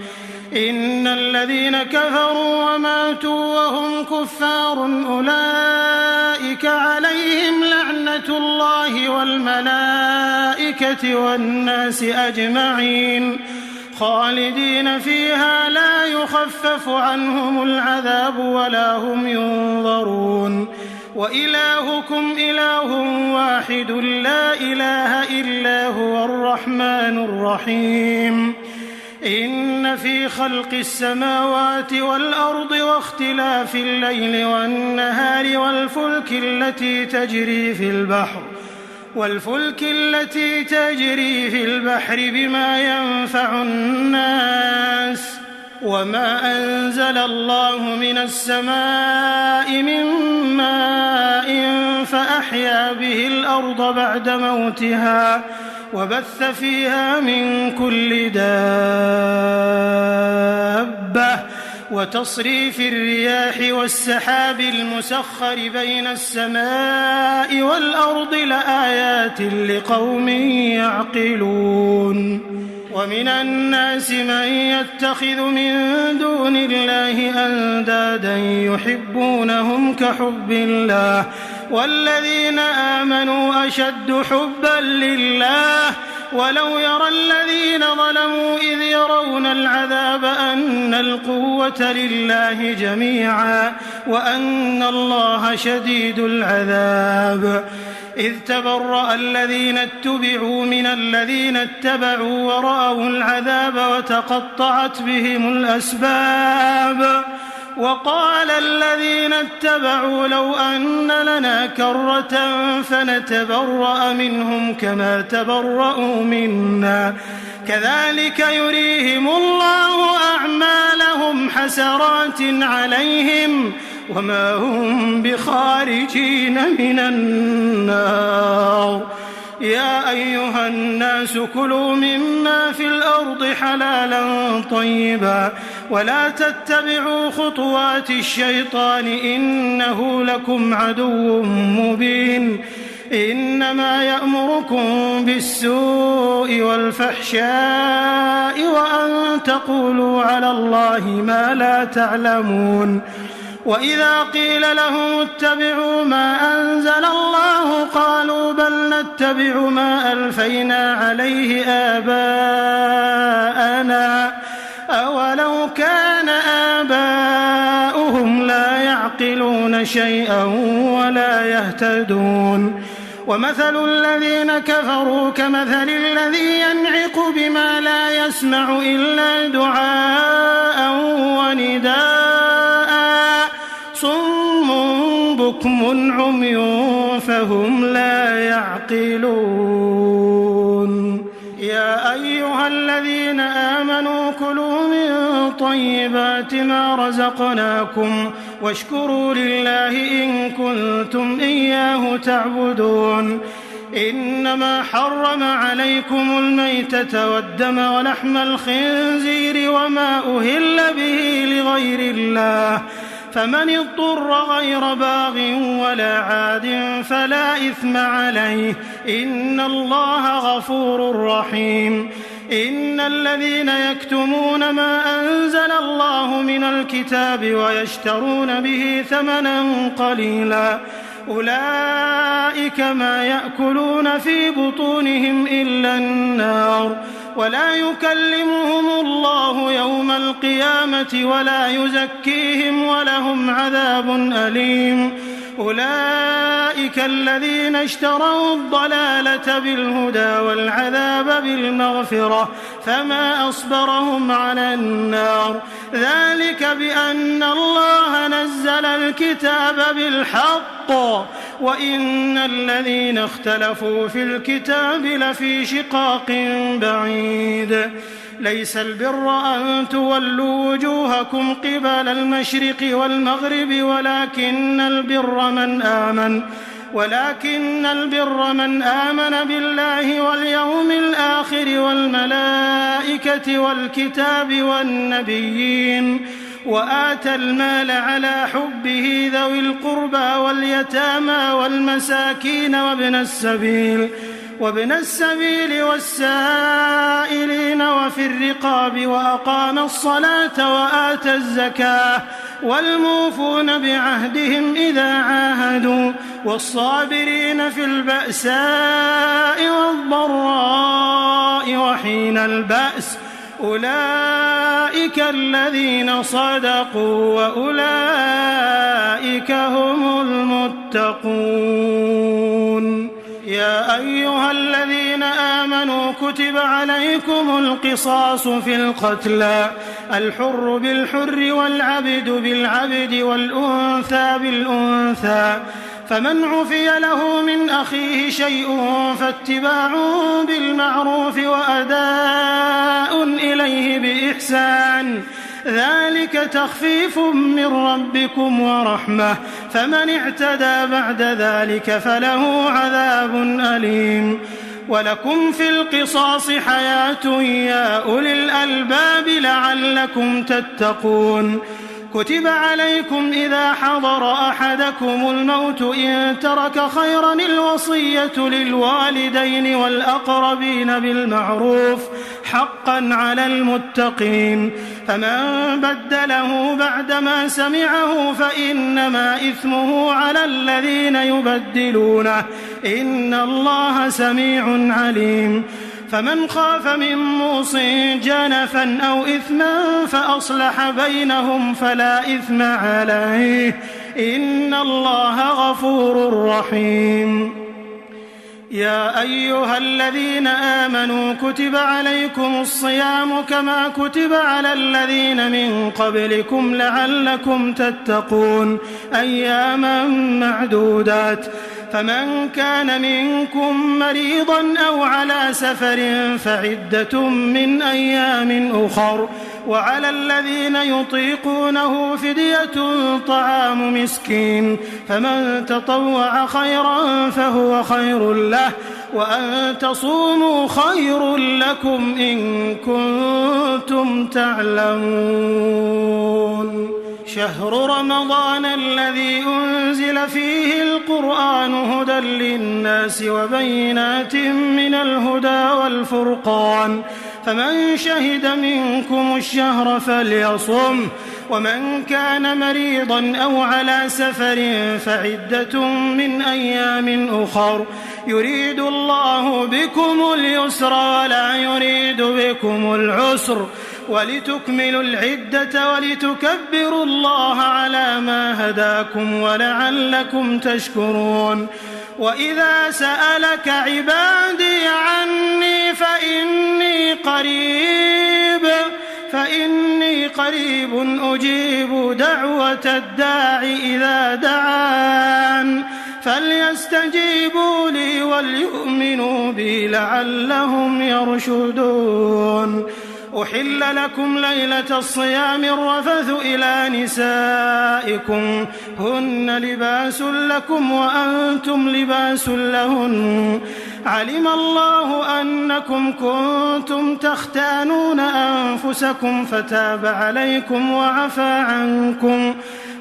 إن الذين كفروا وماتوا وهم كفار أولئك عليهم لعنة الله والملائكة والناس أجمعين خالدين فيها لا يخفف عنهم العذاب ولا هم ينظرون وإلهكم إله واحد لا إله إلا هو الرحمن الرحيم إن في خلق السماوات والأرض واختلاف الليل والنهار والفلك التي تجري في البحر بما ينفع الناس وما أنزل الله من السماء من ماء فأحيا به الأرض بعد موتها وبث فيها من كل دابة وتصريف الرياح والسحاب المسخر بين السماء والأرض لآيات لقوم يعقلون ومن الناس من يتخذ من دون الله أندادا يحبونهم كحب الله والذين آمنوا أشد حبا لله ولو يرى الذين ظلموا إذ يرون العذاب أن القوة لله جميعا وأن الله شديد العذاب إذ تبرأ الذين اتبعوا من الذين اتبعوا ورأوا العذاب وتقطعت بهم الأسباب وقال الذين اتبعوا لو أن لنا كرة فنتبرأ منهم كما تبرأوا منا كذلك يريهم الله أعمالهم حسرات عليهم وما هم بخارجين من النار. يا أيها الناس كلوا مما في الأرض حلالا طيبا ولا تتبعوا خطوات الشيطان إنه لكم عدو مبين. إنما يأمركم بالسوء والفحشاء وأن تقولوا على الله ما لا تعلمون. وإذا قيل لهم اتبعوا ما أنزل الله قالوا بل نتبع ما ألفينا عليه آباءنا أولو كان آباؤهم لا يعقلون شيئا ولا يهتدون. ومثل الذين كفروا كمثل الذي ينعق بما لا يسمع إلا دعاء ونداء صم بكم عمي فهم لا يعقلون. يا أيها الذين آمنوا كلوا من طيبات ما رزقناكم واشكروا لله إن كنتم إياه تعبدون. إنما حرم عليكم الميتة والدم ولحم الخنزير وما أهل به لغير الله فمن اضطر غير باغ ولا عاد فلا إثم عليه إن الله غفور رحيم. إن الذين يكتمون ما أنزل الله من الكتاب ويشترون به ثمنا قليلا أولئك ما يأكلون في بطونهم إلا النار ولا يكلمهم الله يوم القيامة ولا يزكيهم ولهم عذاب أليم. أولئك الذين اشتروا الضلالة بالهدى والعذاب بالمغفرة فما أصبرهم على النار ذلك بأن الله نزل الكتاب بالحق وإن الذين اختلفوا في الكتاب لفي شقاق بعيد. ليس البر أن تولوا وجوهكم قبل المشرق والمغرب ولكن البر من آمن بالله واليوم الآخر والملائكة والكتاب والنبيين وآتى المال على حبه ذوي القربى واليتامى والمساكين وابن السبيل والسائلين وفي الرقاب وأقام الصلاة وآتى الزكاة والموفون بعهدهم إذا عاهدوا والصابرين في البأساء والضراء وحين البأس أولئك الذين صدقوا وأولئك هم المتقون. يا أيها الذين آمنوا كتب عليكم القصاص في القتلى الحر بالحر والعبد بالعبد والأنثى بالأنثى فمن عفي له من أخيه شيء فاتباع بالمعروف وأداء إليه بإحسان ذلك تخفيف من ربكم ورحمة فمن اعتدى بعد ذلك فله عذاب أليم. ولكم في القصاص حياة يا أولي الألباب لعلكم تتقون. كتب عليكم إذا حضر أحدكم الموت إن ترك خيرا الوصية للوالدين والأقربين بالمعروف حقا على المتقين فمن بدله بعدما سمعه فإنما إثمه على الذين يبدلونه إن الله سميع عليم. فمن خاف من موص جنفا أو إثما فأصلح بينهم فلا إثم عليه إن الله غفور رحيم. يا أيها الذين آمنوا كتب عليكم الصيام كما كتب على الذين من قبلكم لعلكم تتقون أياما معدودات فمن كان منكم مريضا أو على سفر فعدة من أيام أخر وعلى الذين يطيقونه فدية طعام مسكين فمن تطوع خيرا فهو خير له وأن تصوموا خير لكم إن كنتم تعلمون شهر رمضان الذي أنزل فيه القرآن هدى للناس وبينات من الهدى والفرقان فمن شهد منكم الشهر فليصم ومن كان مريضا أو على سفر فعدة من أيام أخر يريد الله بكم اليسر ولا يريد بكم العسر ولتكملوا العدة ولتكبروا الله على ما هداكم ولعلكم تشكرون وإذا سألك عبادي عني فإني قريب أجيب دعوة الداع إذا دعان فليستجيبوا لي وليؤمنوا بي لعلهم يرشدون أحل لكم ليلة الصيام الرفث إلى نسائكم هن لباس لكم وأنتم لباس لهن علم الله أنكم كنتم تختانون أنفسكم فتاب عليكم وعفى عنكم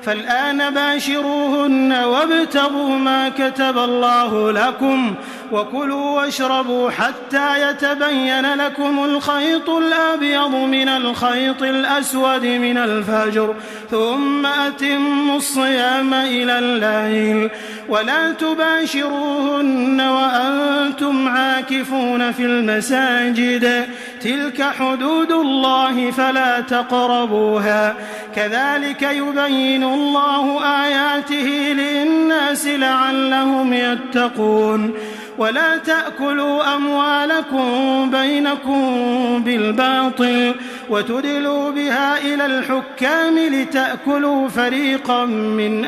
فالآن باشروهن وابتغوا ما كتب الله لكم وكلوا واشربوا حتى يتبين لكم الخيط الأبيض من الخيط الأسود من الفجر ثم أتموا الصيام إلى الليل ولا تباشروهن وأنتم عاكفون في المساجد تلك حدود الله فلا تقربوها كذلك يبين الله آياته للناس لعلهم يتقون ولا تأكلوا أموالكم بينكم بالباطل وتدلوا بها إلى الحكام لتأكلوا فريقا من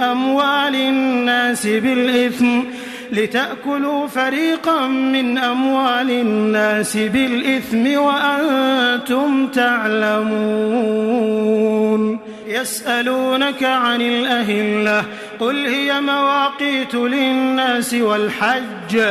أموال الناس بالإثم وأنتم تعلمون يسألونك عن الأهلة قل هي مواقيت للناس والحج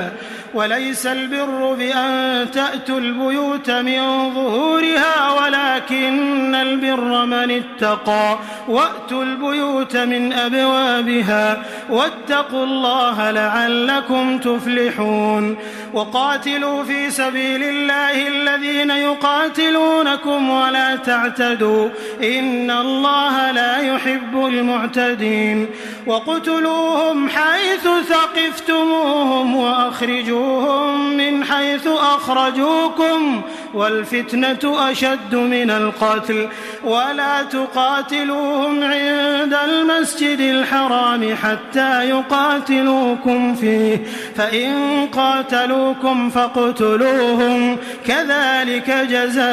وليس البر بأن تأتوا البيوت من ظهورها ولكن البر من اتقى وأتوا البيوت من أبوابها واتقوا الله لعلكم تفلحون وقاتلوا في سبيل الله الذين يقاتلونكم ولا تعتدوا إن الله لا يحب المعتدين وقتلوهم حيث ثقفتموهم وأخرجوهم من حيث أخرجوكم والفتنة أشد من القتل ولا تقاتلوهم عند المسجد الحرام حتى يقاتلوكم فيه فإن قاتلوكم فاقتلوهم كذلك جزاء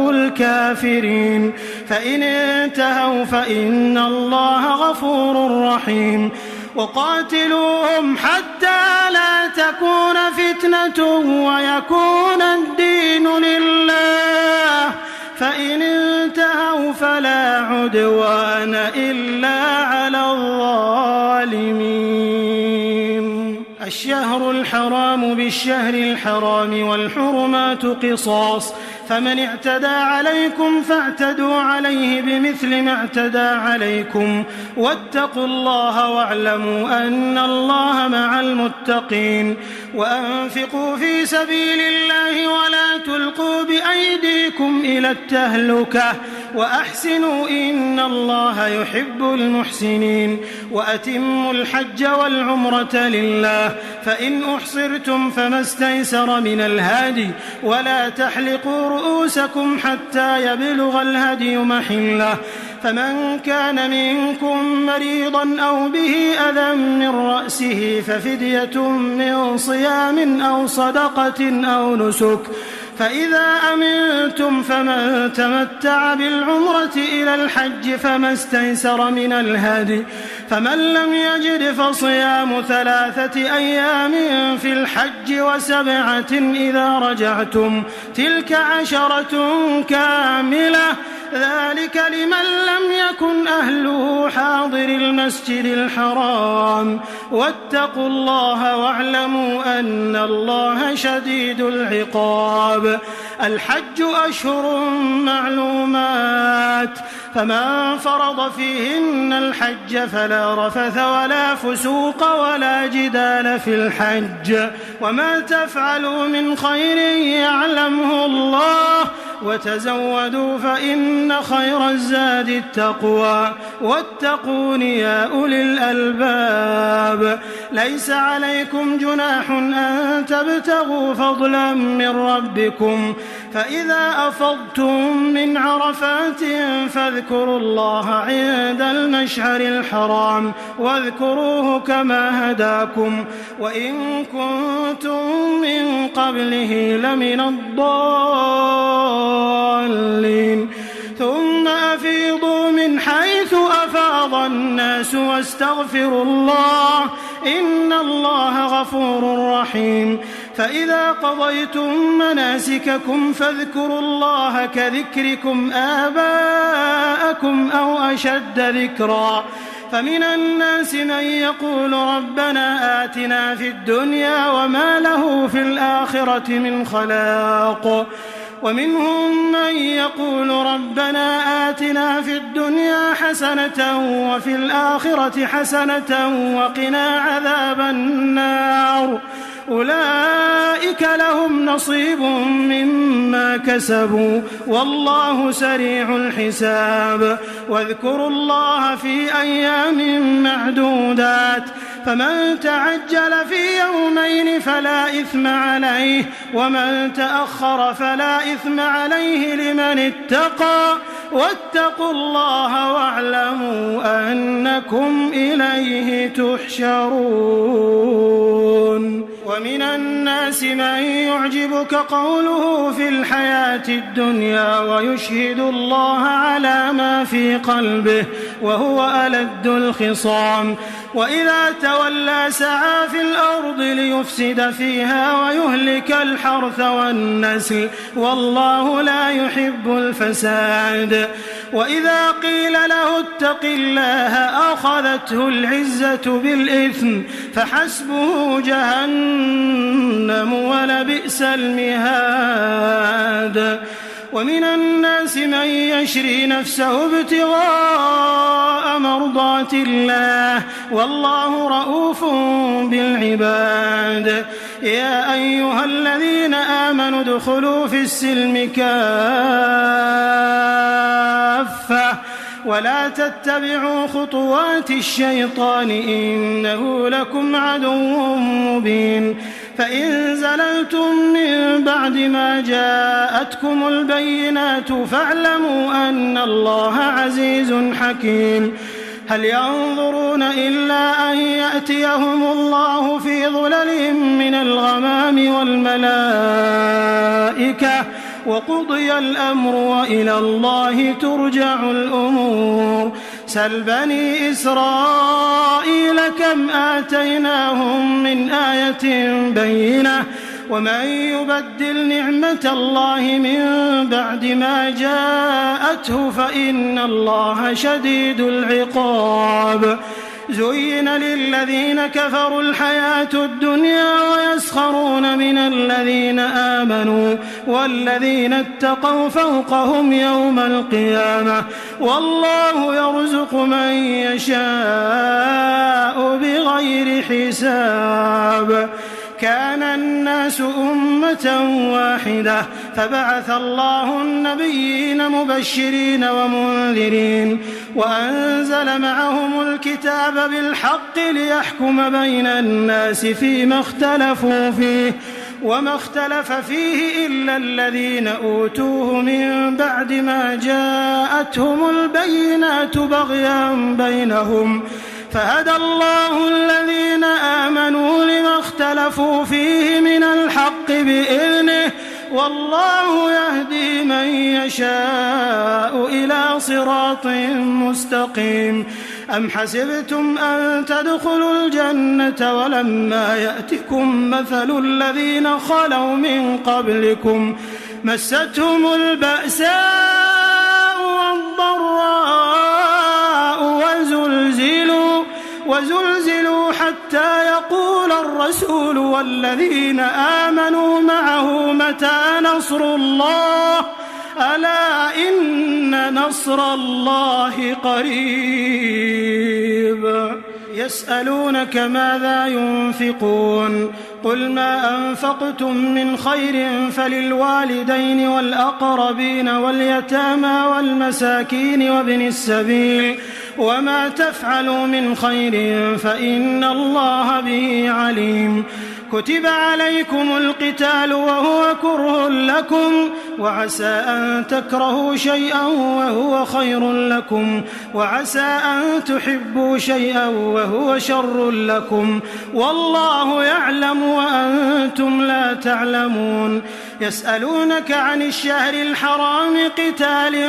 الكافرين فإن انتهوا فإن الله غفور رحيم وقاتلوهم حتى لا تكون فتنة ويكون الدين لله فإن انتهوا فلا عدوان إلا على الظالمين الشهر الحرام بالشهر الحرام والحرمات قصاص فمن اعتدى عليكم فاعتدوا عليه بمثل ما اعتدى عليكم واتقوا الله واعلموا أن الله مع المتقين وأنفقوا في سبيل الله ولا تلقوا بأيديكم إلى التهلكة وأحسنوا إن الله يحب المحسنين وأتموا الحج والعمرة لله فإن أحصرتم فما استيسر من الهدي ولا تحلقوا رؤوسكم حتى يبلغ الهدي محله فمن كان منكم مريضا أو به أذى من رأسه ففدية من صيام أو صدقة أو نسك، فإذا أمنتم فمن تمتع بالعمرة إلى الحج فما استيسر من الهدي، فمن لم يجد فصيام 3 أيام في الحج و7 إذا رجعتم، تلك 10 كاملة، ذلك لمن لم يكن أهله حاضر المسجد الحرام. واتقوا الله واعلموا أن الله شديد العقاب. الحج أشهر معلومات، فمن فرض فيهن الحج فلا رفث ولا فسوق ولا جدال في الحج، وما تفعلوا من خير يعلمه الله، وتزودوا فإن خير الزاد التقوى، واتقون يا أولي الألباب. ليس عليكم جناح أن تبتغوا فضلا من ربكم، فإذا أفضتم من عرفات فاذكروا الله عند المشعر الحرام واذكروه كما هداكم، وإن كنتم من قبله لمن الضالين. ثم أفيضوا من حيث أفاض الناس واستغفروا الله إن الله غفور رحيم. فإذا قضيتم مناسككم فاذكروا الله كذكركم آباءكم أو أشد ذكرا. فمن الناس من يقول ربنا آتنا في الدنيا وما له في الآخرة من خلاق، ومنهم من يقول ربنا آتنا في الدنيا حسنة وفي الآخرة حسنة وقنا عذاب النار. أولئك لهم نصيب مما كسبوا والله سريع الحساب. واذكروا الله في أيام معدودات، فمن تعجل في يومين فلا إثم عليه، ومن تأخر فلا إثم عليه لمن اتقى. واتقوا الله واعلموا أنكم إليه تحشرون. ومن الناس من يعجبك قوله في الحياة الدنيا ويشهد الله على ما في قلبه وهو ألد الخصام، وإذا تولى سعى في الأرض ليفسد فيها ويهلك الحرث والنسل والله لا يحب الفساد. وإذا قيل له اتق الله أخذته العزة بالإثم فحسبه جهنم ولبئس المهاد. ومن الناس من يشري نفسه ابتغاء مرضات الله والله رؤوف بالعباد. يا أيها الذين آمنوا ادخلوا في السلم كافة ولا تتبعوا خطوات الشيطان إنه لكم عدو مبين. فإن زللتم من بعد ما جاءتكم البينات فاعلموا أن الله عزيز حكيم. هل ينظرون إلا أن يأتيهم الله في ظلل من الغمام والملائكة وقضي الأمر وإلى الله ترجع الأمور. سل بني إسرائيل كم آتيناهم من آية بينة ومن يبدل نعمة الله من بعد ما جاءته فإن الله شديد العقاب. زين للذين كفروا الحياة الدنيا ويسخرون من الذين آمنوا والذين اتقوا فوقهم يوم القيامة والله يرزق من يشاء بغير حساب. كان الناس أمة واحدة فبعث الله النبيين مبشرين ومنذرين وأنزل معهم الكتاب بالحق ليحكم بين الناس فيما اختلفوا فيه وما اختلف فيه إلا الذين أوتوه من بعد ما جاءتهم البينات بغيا بينهم فهدى الله الذين آمنوا لما اختلفوا فيه من الحق بإذنه والله يهدي من يشاء إلى صراط مستقيم. أم حسبتم أن تدخلوا الجنة ولما يأتكم مثل الذين خلوا من قبلكم مستهم البأساء والضراء وزلزلوا حتى يقول الرسول والذين آمنوا معه متى نصر الله ألا إن نصر الله قريب. يسألونك ماذا ينفقون قل ما أنفقتم من خير فللوالدين والأقربين واليتامى والمساكين وابن السبيل وما تفعلوا من خير فإن الله به عليم. كتب عليكم القتال وهو كره لكم وعسى أن تكرهوا شيئا وهو خير لكم وعسى أن تحبوا شيئا وهو شر لكم والله يعلم وأنتم لا تعلمون. يسألونك عن الشهر الحرام قتال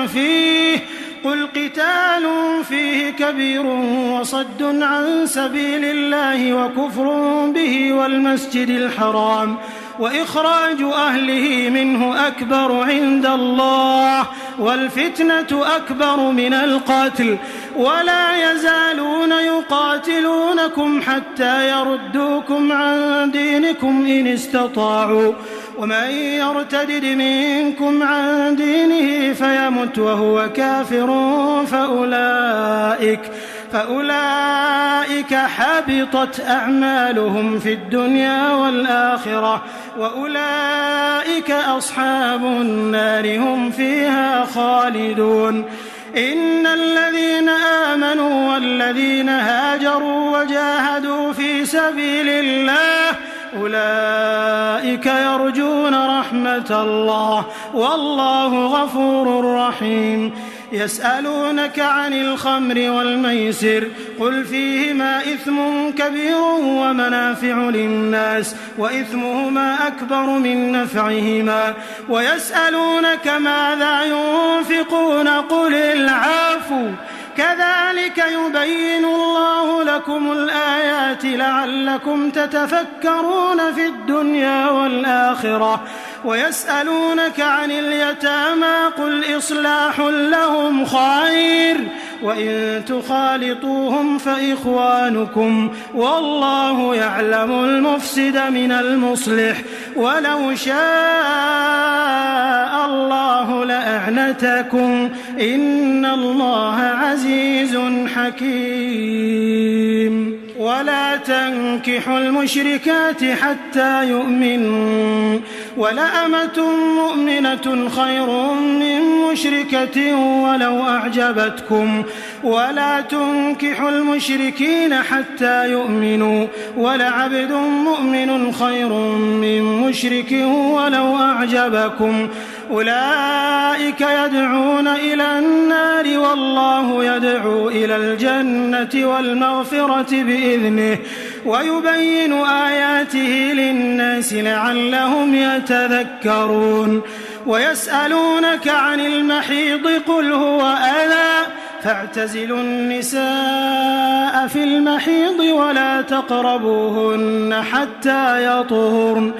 فيه قل قتال فيه كبير وصد عن سبيل الله وكفر به والمسجد الحرام وإخراج أهله منه أكبر عند الله والفتنة أكبر من القتل ولا يزالون يقاتلونكم حتى يردوكم عن دينكم إن استطاعوا ومن يرتدد منكم عن دينه فيمت وهو كافر فأولئك حبطت أعمالهم في الدنيا والآخرة وأولئك أصحاب النار هم فيها خالدون. إن الذين آمنوا والذين هاجروا وجاهدوا في سبيل الله أولئك يرجون رحمة الله والله غفور رحيم. يسألونك عن الخمر والميسر قل فيهما إثم كبير ومنافع للناس وإثمهما أكبر من نفعهما ويسألونك ماذا ينفقون قل العفو كذلك يبين الله لكم الآيات لعلكم تتفكرون في الدنيا والآخرة. ويسألونك عن اليتامى قل إصلاح لهم خير وإن تخالطوهم فإخوانكم والله يعلم المفسد من المصلح ولو شاء الله لأعنتكم إن الله عزيز حكيم. ولا تنكحوا المشركات حتى يؤمنوا ولأمة مؤمنة خير من مشركة ولو أعجبتكم ولا تنكحوا المشركين حتى يؤمنوا ولعبد مؤمن خير من مشرك ولو أعجبكم أولئك يدعون إلى النار والله يدعو إلى الجنة والمغفرة بإذنه ويبين آياته للناس لعلهم يتذكرون. ويسألونك عن المحيض قل هو أذى فاعتزلوا النساء في المحيض ولا تقربوهن حتى يطهرن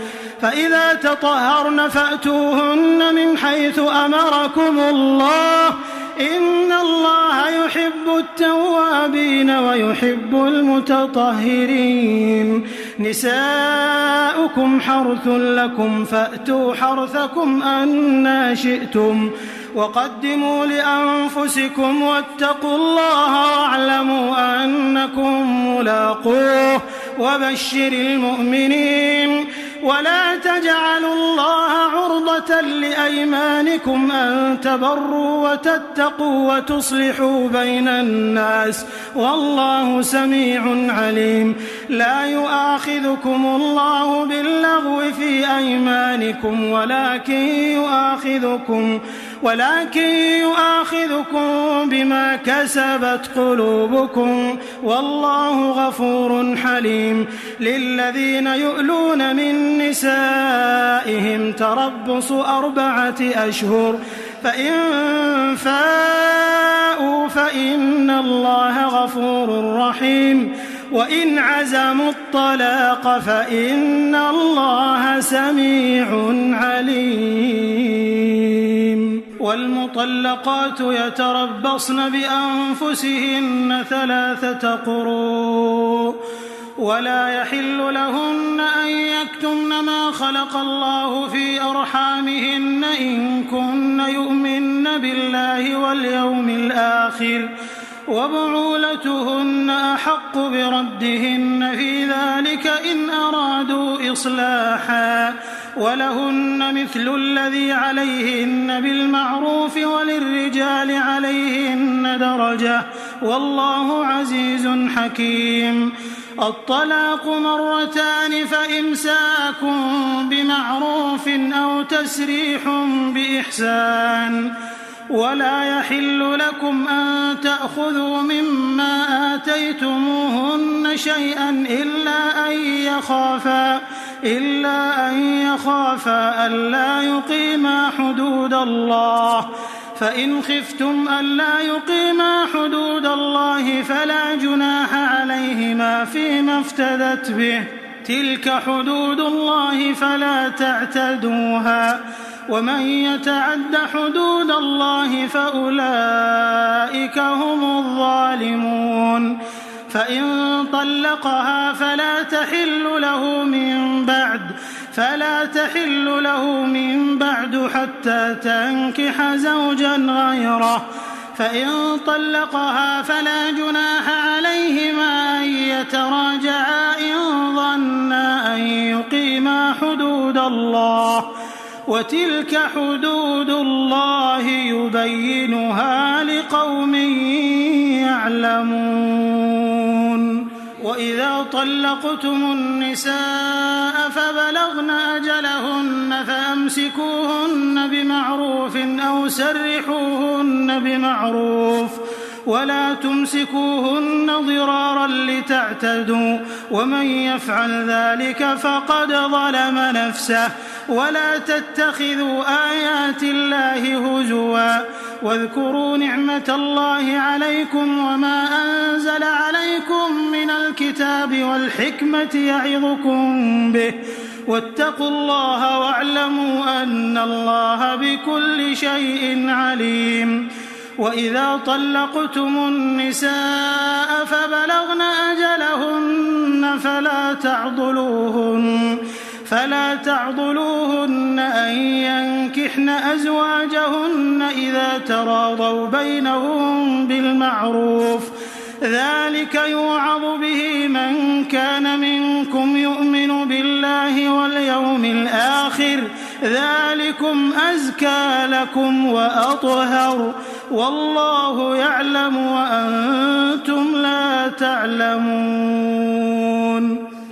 فإذا تطهرن فأتوهن من حيث أمركم الله إن الله يحب التوابين ويحب المتطهرين. نساؤكم حرث لكم فأتوا حرثكم أنى شئتم وقدموا لأنفسكم واتقوا الله واعلموا أنكم ملاقوه وبشر المؤمنين. ولا تجعلوا الله عرضة لأيمانكم أن تبروا وتتقوا وتصلحوا بين الناس والله سميع عليم. لا يؤاخذكم الله باللغو بأيمانكم ولكن يؤاخذكم بما كسبت قلوبكم والله غفور حليم. للذين يؤلون من نسائهم تربص 4 أشهر فإن فاءوا فإن الله غفور رحيم وإن عزموا الطلاق فإن الله سميع عليم. والمطلقات يتربصن بأنفسهن 3 قروء ولا يحل لهن أن يكتمن ما خلق الله في أرحامهن إن كن يؤمن بالله واليوم الآخر وبعولتهن أحق بردهن في ذلك إن أرادوا إصلاحا ولهن مثل الذي عليهن بالمعروف وللرجال عليهن درجة والله عزيز حكيم. الطلاق 2 فإمساك بمعروف أو تسريح بإحسان ولا يحل لكم أن تأخذوا مما آتيتموهن شيئا إلا أن يخافا ألا يقيما حدود الله فإن خفتم ألا يقيما حدود الله فلا جناح عليهما فيما افتدت به تلك حدود الله فلا تعتدوها ومن يتعد حدود الله فأولئك هم الظالمون. فإن طلقها فلا تحل له من بعد حتى تنكح زوجا غيره فإن طلقها فلا جناح عليهما أن يتراجعا إن ظنا أن يقيما حدود الله وتلك حدود الله يبينها لقوم يعلمون. وإذا طلقتم النساء فبلغن أجلهن فأمسكوهن بمعروف أو سرحوهن بمعروف ولا تمسكوهن ضرارا لتعتدوا ومن يفعل ذلك فقد ظلم نفسه. ولا تتخذوا آيات الله هزوا واذكروا نعمة الله عليكم وما أنزل عليكم من الكتاب والحكمة يعظكم به واتقوا الله واعلموا أن الله بكل شيء عليم. وإذا طلقتم النساء فبلغن أجلهن فلا تعضلوهن أن ينكحن أزواجهن إذا تراضوا بينهم بالمعروف ذلك يوعظ به من كان منكم يؤمن بالله واليوم الآخر ذلكم أزكى لكم وأطهر والله يعلم وأنتم لا تعلمون.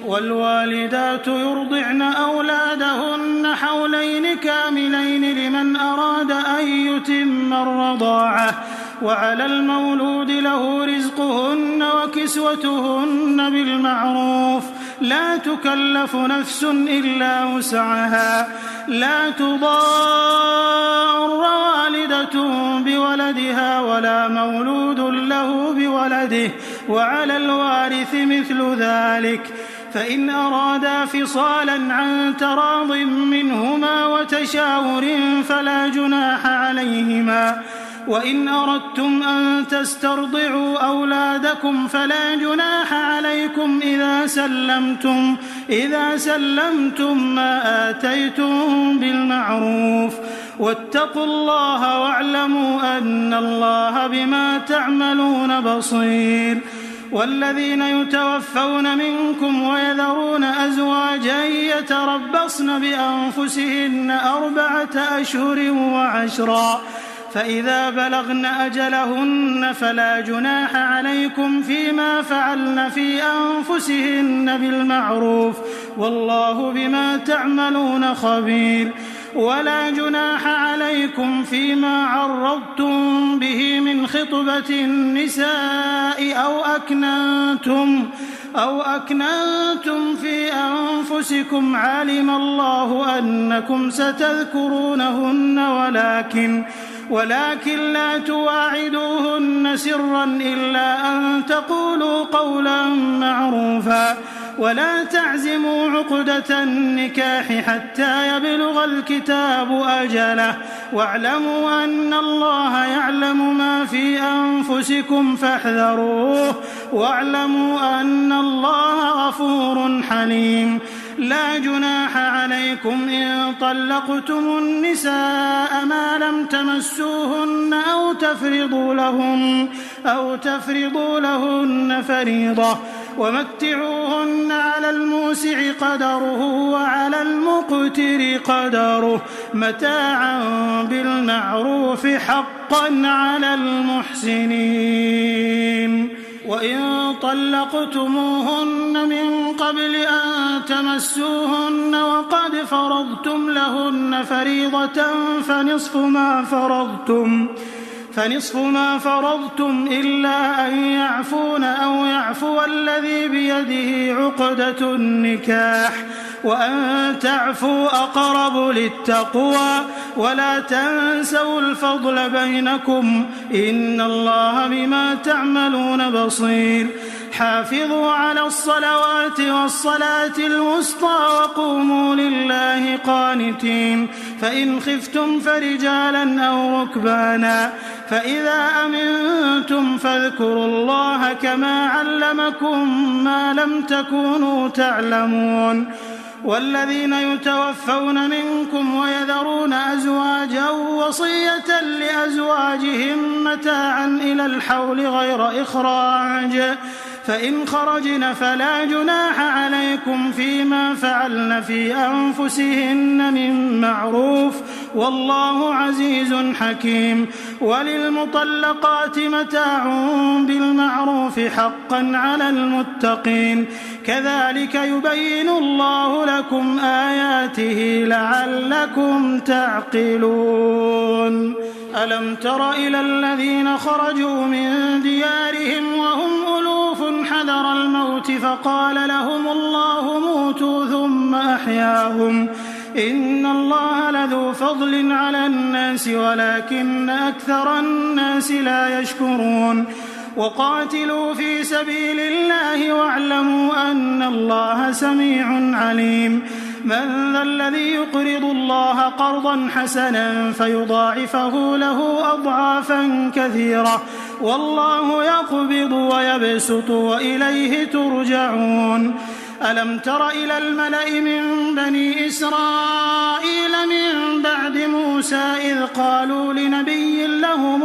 والوالدات يرضعن أولادهن حولين كاملين لمن أراد أن يتم الرضاعة وعلى المولود له رزقهن وكسوتهن بالمعروف لا تكلف نفس إلا وسعها لا تضار والدة بولدها ولا مولود له بولده وعلى الوارث مثل ذلك فإن أرادا فصالا عن تراض منهما وتشاور فلا جناح عليهما. وإن أردتم أن تسترضعوا أولادكم فلا جناح عليكم إذا سلمتم ما آتيتم بالمعروف واتقوا الله واعلموا أن الله بما تعملون بصير. والذين يتوفون منكم ويذرون أزواجا يتربصن بأنفسهن 4 أشهر وعشرا فإذا بلغن أجلهن فلا جناح عليكم فيما فعلن في أنفسهن بالمعروف والله بما تعملون خبير. ولا جناح عليكم فيما عرضتم به من خطبة النساء أو أكننتم في أنفسكم علم الله أنكم ستذكرونهن ولكن لا تواعدوهن سرا إلا أن تقولوا قولا معروفا ولا تعزموا عقدة النكاح حتى يبلغ الكتاب أجله واعلموا أن الله يعلم ما في أنفسكم فاحذروه واعلموا أن الله غفور حليم. لا جناح عليكم إن طلقتم النساء ما لم تمسوهن أو تفرضوا لهن فريضة ومتعوهن على الموسع قدره وعلى المقتر قدره متاعا بالمعروف حقا على المحسنين. وإن طلقتموهن من قبل أن تمسوهن وقد فرضتم لهن فريضة فنصف ما فرضتم إلا أن يعفون أو يعفو الذي بيده عقدة النكاح وأن تعفوا أقرب للتقوى ولا تنسوا الفضل بينكم إن الله بما تعملون بصير. حافظوا على الصلوات والصلاة الوسطى وقوموا لله قانتين. فإن خفتم فرجالا أو ركبانا فإذا أمنتم فاذكروا الله كما علمكم ما لم تكونوا تعلمون. والذين يتوفون منكم ويذرون أزواجا وصية لأزواجهم متاعا إلى الحول غير إخراج فإن خرجن فلا جناح عليكم فيما فعلن في أنفسهن من معروف والله عزيز حكيم. وللمطلقات متاع بالمعروف حقا على المتقين كذلك يبين الله لكم آياته لعلكم تعقلون. ألم تر إلى الذين خرجوا من ديارهم وهم ألوف حذر الموت فقال لهم الله موتوا ثم أحياهم إن الله لذو فضل على الناس ولكن أكثر الناس لا يشكرون. وقاتلوا في سبيل الله واعلموا أن الله سميع عليم. من ذا الذي يقرض الله قرضا حسنا فيضاعفه له أضعافا كثيرة والله يقبض ويبسط وإليه ترجعون. ألم تر إلى الملأ من بني إسرائيل من بعد موسى إذ قالوا لنبي له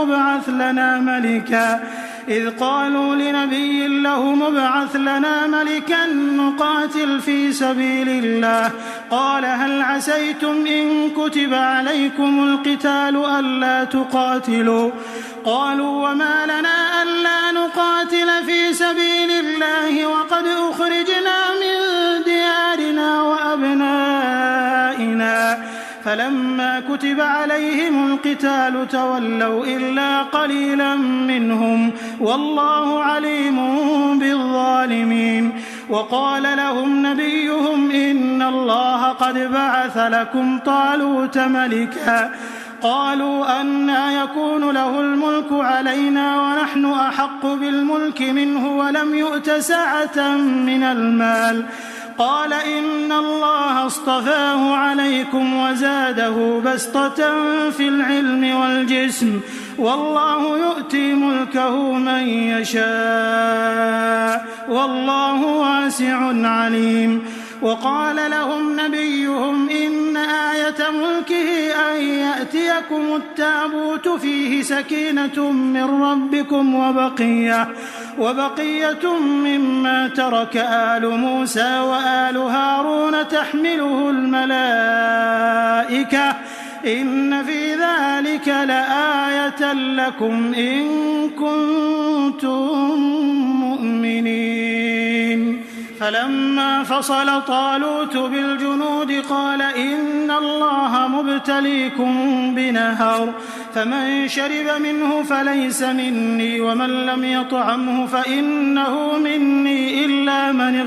مبعث لنا ملكا نقاتل في سبيل الله قال هل عسيتم إن كتب عليكم القتال ألا تقاتلوا قالوا وما لنا ألا نقاتل في سبيل الله وقد أخرجنا من ديارنا وأبنائنا فلما كتب عليهم القتال تولوا إلا قليلا منهم والله عليم بالظالمين. وقال لهم نبيهم إن الله قد بعث لكم طالوت ملكا قالوا أنى يكون له الملك علينا ونحن أحق بالملك منه ولم يؤت سعة من المال قال إن الله اصطفاه عليكم وزاده بسطة في العلم والجسم والله يؤتي ملكه من يشاء والله واسع عليم. وقال لهم نبيهم إن آية ملكه أن يأتيكم التابوت فيه سكينة من ربكم وبقية مما ترك آل موسى وآل هارون تحمله الملائكة إن في ذلك لآية لكم إن كنتم مؤمنين. فلما فصل طالوت بالجنود قال إن الله مبتليكم بنهر فمن شرب منه فليس مني ومن لم يطعمه فإنه مني إلا من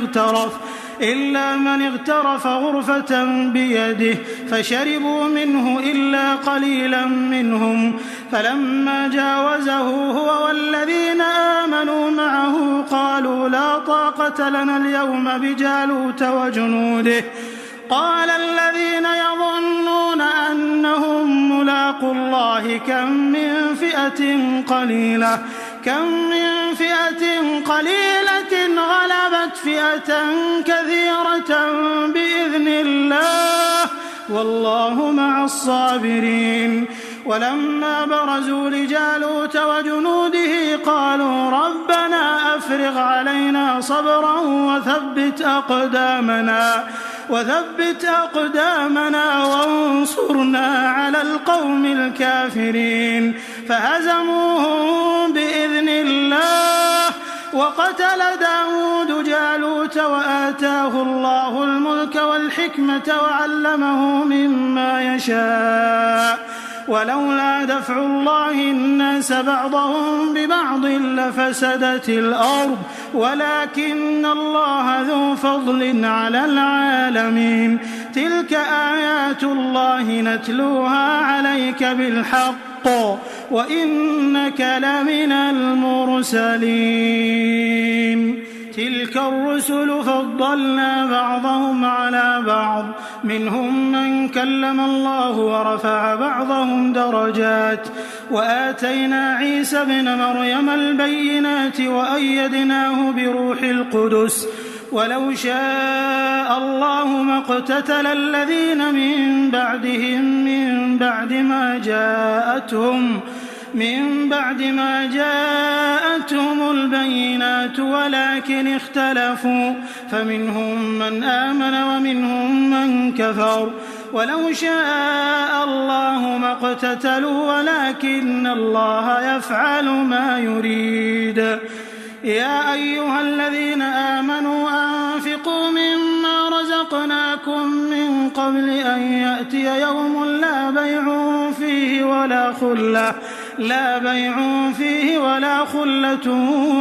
اغترف غرفة بيده فشربوا منه إلا قليلا منهم. فلما جاوزه هو والذين آمنوا معه قالوا لا طاقة لنا اليوم بجالوت وجنوده. قال الذين يظنون أنهم ملاقو الله كم من فئة قليلة غلبت فئة كثيرة بإذن الله والله مع الصابرين. ولما برزوا لجالوت وجنوده قالوا ربنا أفرغ علينا صبرا وثبت أقدامنا وانصرنا على القوم الكافرين. فهزموهم بإذن الله وقتل داود جالوت وآتاه الله الملك والحكمة وعلمه مما يشاء. ولولا دفع الله الناس بعضهم ببعض لفسدت الأرض ولكن الله ذو فضل على العالمين. تلك آيات الله نتلوها عليك بالحق وإنك لمن المرسلين. تلك الرسل فضلنا بعضهم على بعض منهم من كلم الله ورفع بعضهم درجات وآتينا عيسى ابن مريم البينات وأيدناه بروح القدس. ولو شاء الله ما اقتتل الذين من بعدهم من بعد ما جاءتهم البينات ولكن اختلفوا فمنهم من آمن ومنهم من كفر. ولو شاء الله ما اقتتلوا ولكن الله يفعل ما يريد. يا أيها الذين آمنوا أنفقوا مما رزقناكم من قبل أن يأتي يوم لا بيع فيه ولا خلة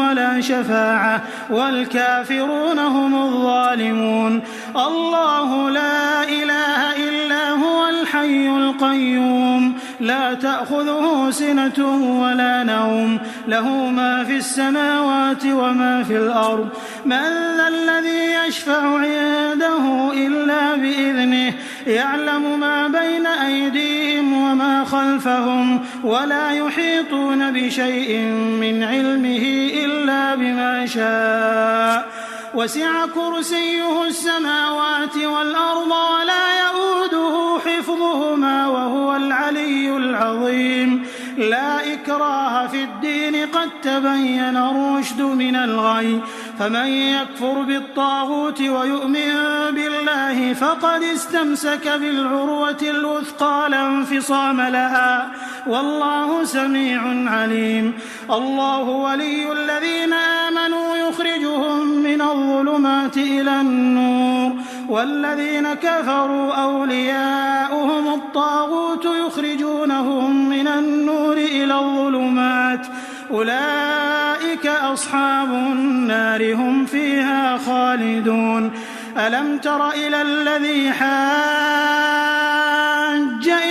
ولا شفاعة والكافرون هم الظالمون. الله لا إله إلا هو الحي القيوم لا تأخذه سنة ولا نوم له ما في السماوات وما في الأرض. من ذا الذي يشفع عنده إلا بإذنه يعلم ما بين أيديهم وما خلفهم ولا يحيطون بشيء من علمه إلا بما شاء. وسع كرسيه السماوات والأرض ولا يؤوده حفظهما وهو العلي العظيم. لا إكراه في الدين قد تبين الرشد من الغي فمن يكفر بالطاغوت ويؤمن بالله فقد استمسك بالعروة الوثقى لا انفصام لها والله سميع عليم. الله ولي الذين آمنوا يخرجهم من الظلمات إلى النور والذين كفروا أولياؤهم الطاغوت يخرجونهم من النور إلى الظلمات أولئك أصحاب النار هم فيها خالدون. ألم تر إلى الذي حاج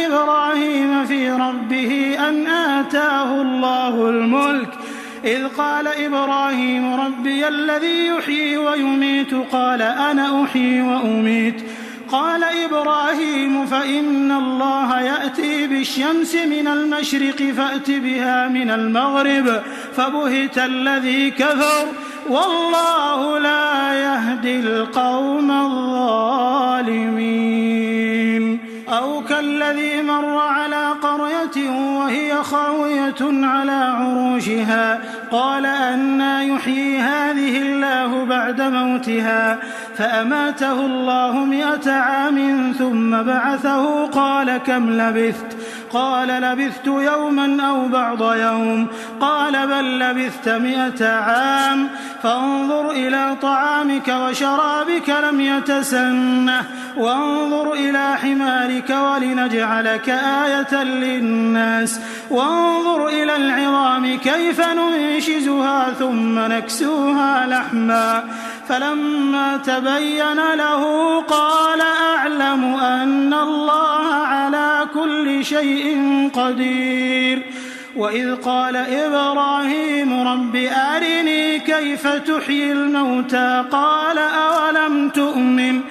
إبراهيم في ربه أن آتاه الله الملك إذ قال إبراهيم ربي الذي يحيي ويميت قال أنا أحيي وأميت. قال إبراهيم فإن الله يأتي بالشمس من المشرق فأت بها من المغرب فبهت الذي كفر والله لا يهدي القوم الظالمين. أو كالذي مر على قرية وهي خاوية على عروشها قال أنى يحيي هذه الله بعد موتها فأماته الله 100 عام ثم بعثه قال كم لبثت قال لبثت يوما أو بعض يوم قال بل لبثت 100 عام فانظر إلى طعامك وشرابك لم يتسنه وانظر إلى حمارك ولنجعلك آية للناس وانظر إلى العظام كيف ننشزها ثم نكسوها لحما فلما تبين له قال أعلم أن الله على كل شيء قدير وإذ قال إبراهيم رب أرني كيف تحيي الموتى قال أولم تؤمن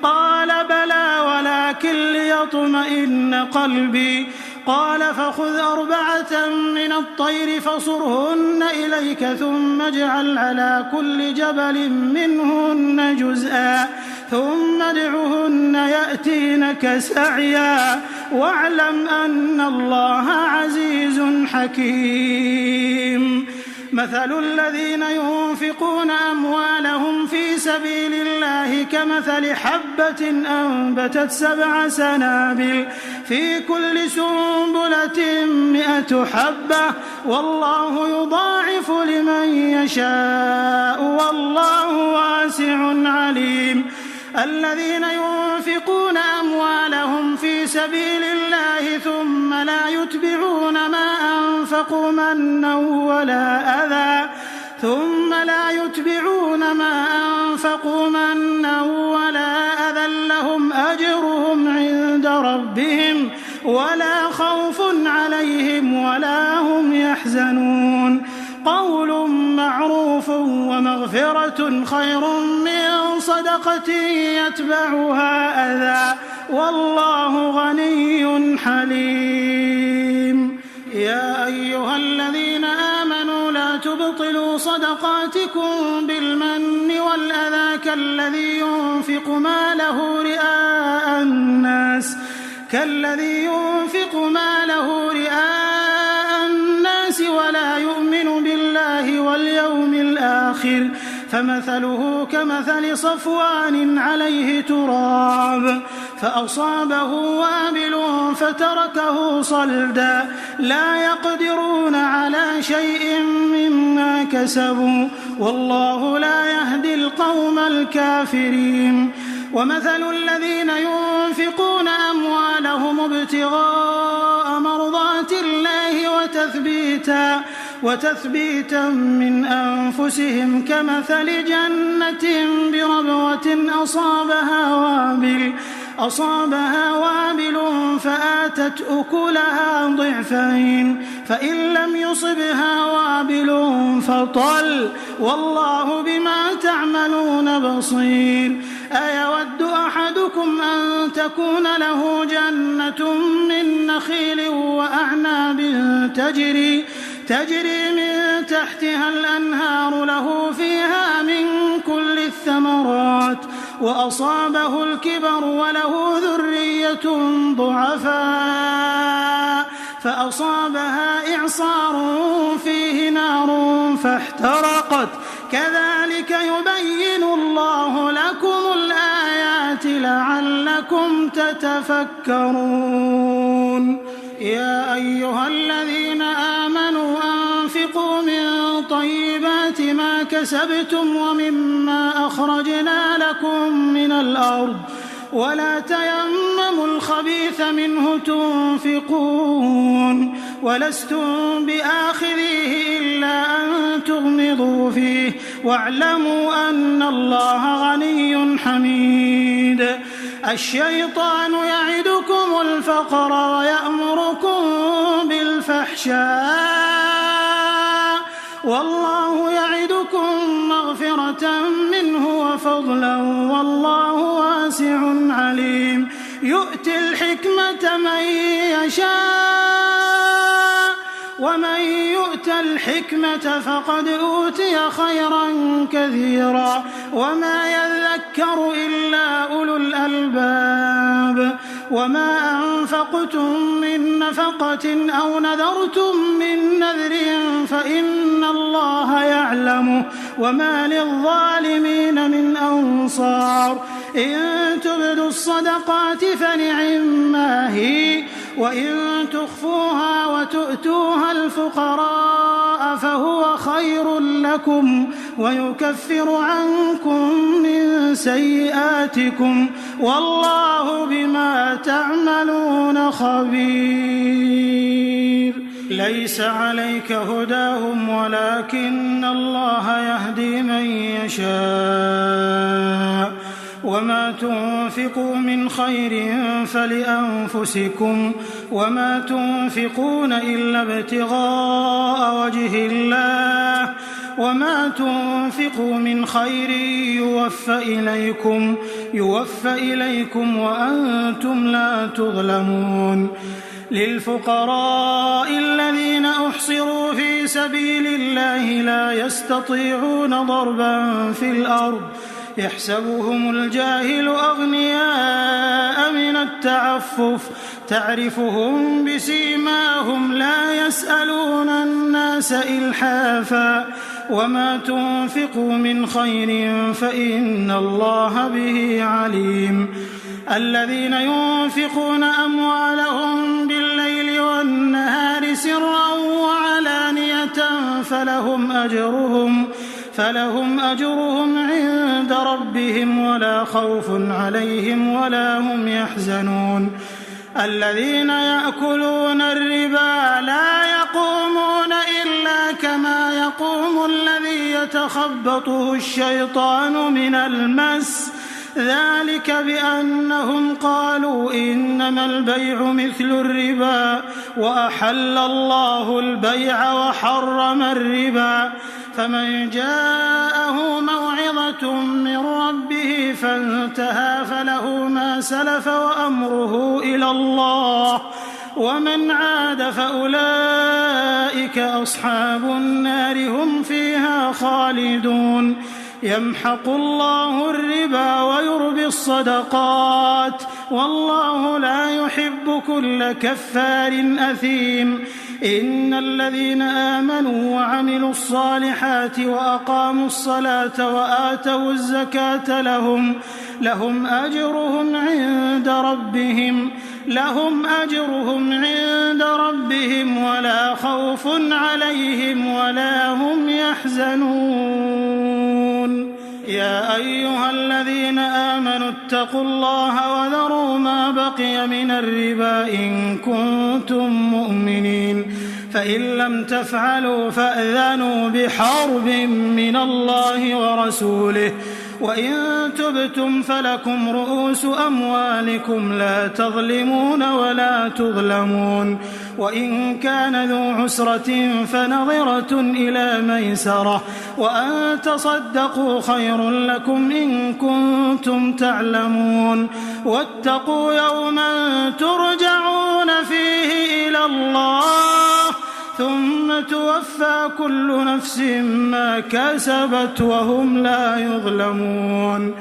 قال بلى ولكن ليطمئن قلبي قال فخذ 4 من الطير فصرهن إليك ثم اجعل على كل جبل منهن جزءا ثم ادعهن يأتينك سعيا واعلم أن الله عزيز حكيم مثل الذين ينفقون أموالهم في سبيل الله كمثل حبة أنبتت 7 سنابل في كل سنبلة 100 حبة والله يضاعف لمن يشاء والله واسع عليم الذين ينفقون أموالهم في سبيل الله ثم لا يتبعون ما أنفقوا منا ولا أذى لهم أجرهم عند ربهم ولا خوف عليهم ولا هم يحزنون قول معروف ومغفرة خير من صدقة يتبعها أذى والله غني حليم يا أيها الذين آمنوا لا تبطلوا صدقاتكم بالمن والأذى كالذي ينفق ماله رئاء الناس ولا يؤمن بالله واليوم الآخر فمثله كمثل صفوان عليه تراب فأصابه وابل فتركه صلدا لا يقدرون على شيء مما كسبوا والله لا يهدي القوم الكافرين ومثل الذين ينفقون أموالهم ابتغاء مرضات الله وتثبيتا من أنفسهم كمثل جنة بربوة أصابها وابل فآتت أكلها ضعفين فإن لم يصبها وابل فطل والله بما تعملون بصير أيود أحدكم أن تكون له جنة من نخيل وأعناب تجري من تحتها الأنهار له فيها من كل الثمرات وأصابه الكبر وله ذرية ضعفاء فأصابها إعصار فيه نار فاحترقت كذلك يبين الله لكم الآيات لعلكم تتفكرون يا أيها الذين آمنوا أنفقوا من طيبات ما كسبتم ومما أخرجنا لكم من الأرض ولا تيمموا الخبيث منه تنفقون ولستم بآخذيه إلا أن تغمضوا فيه واعلموا أن الله غني حميد الشيطان يعدكم الفقر ويأمركم بالفحشاء والله يعدكم مغفرة منه وفضلا والله واسع عليم يؤتي الحكمة من يشاء ومن يؤت الحكمة فقد أوتي خيرا كثيرا وما يذكر إلا أولو الألباب وما أنفقتم من نفقة أو نذرتم من نذر فإن الله يعلمه وما للظالمين من أنصار إن تبدوا الصدقات فنعما هي وإن تخفوها وتؤتوها الفقراء فهو خير لكم ويكفر عنكم من سيئاتكم والله بما تعملون خبير. ليس عليك هداهم ولكن الله يهدي من يشاء وما تنفقوا من خير فلأنفسكم وما تنفقون إلا ابتغاء وجه الله وما تنفقوا من خير يوفى إليكم وأنتم لا تظلمون. للفقراء الذين أحصروا في سبيل الله لا يستطيعون ضربا في الأرض يحسبهم الجاهل أغنياء من التعفف تعرفهم بسيماهم لا يسألون الناس إلحافا وما تنفقوا من خير فإن الله به عليم. الذين ينفقون أموالهم بالليل والنهار سرا وعلانية فلهم أجرهم عند ربهم ولا خوف عليهم ولا هم يحزنون. الذين يأكلون الربا لا يقومون إلا كما يقوم الذي يتخبطه الشيطان من المس ذلك بأنهم قالوا إنما البيع مثل الربا وأحل الله البيع وحرم الربا فمن جاءه موعظة من ربه فانتهى فله ما سلف وأمره إلى الله ومن عاد فأولئك أصحاب النار هم فيها خالدون. يمحق الله الربا ويربي الصدقات والله لا يحب كل كفار أثيم. إن الذين آمنوا وعملوا الصالحات وأقاموا الصلاة وآتوا الزكاة لهم أجرهم عند ربهم ولا خوف عليهم ولا هم يحزنون. يا أيها الذين آمنوا اتقوا الله وذروا ما بقي من الربا إن كنتم مؤمنين فإن لم تفعلوا فأذنوا بحرب من الله ورسوله وإن تبتم فلكم رؤوس أموالكم لا تظلمون ولا تظلمون. وإن كان ذو عسرة فنظرة إلى ميسرة وأن تصدقوا خير لكم إن كنتم تعلمون. واتقوا يوما ترجعون فيه إلى الله ثم توفى كل نفس ما كسبت وهم لا يظلمون.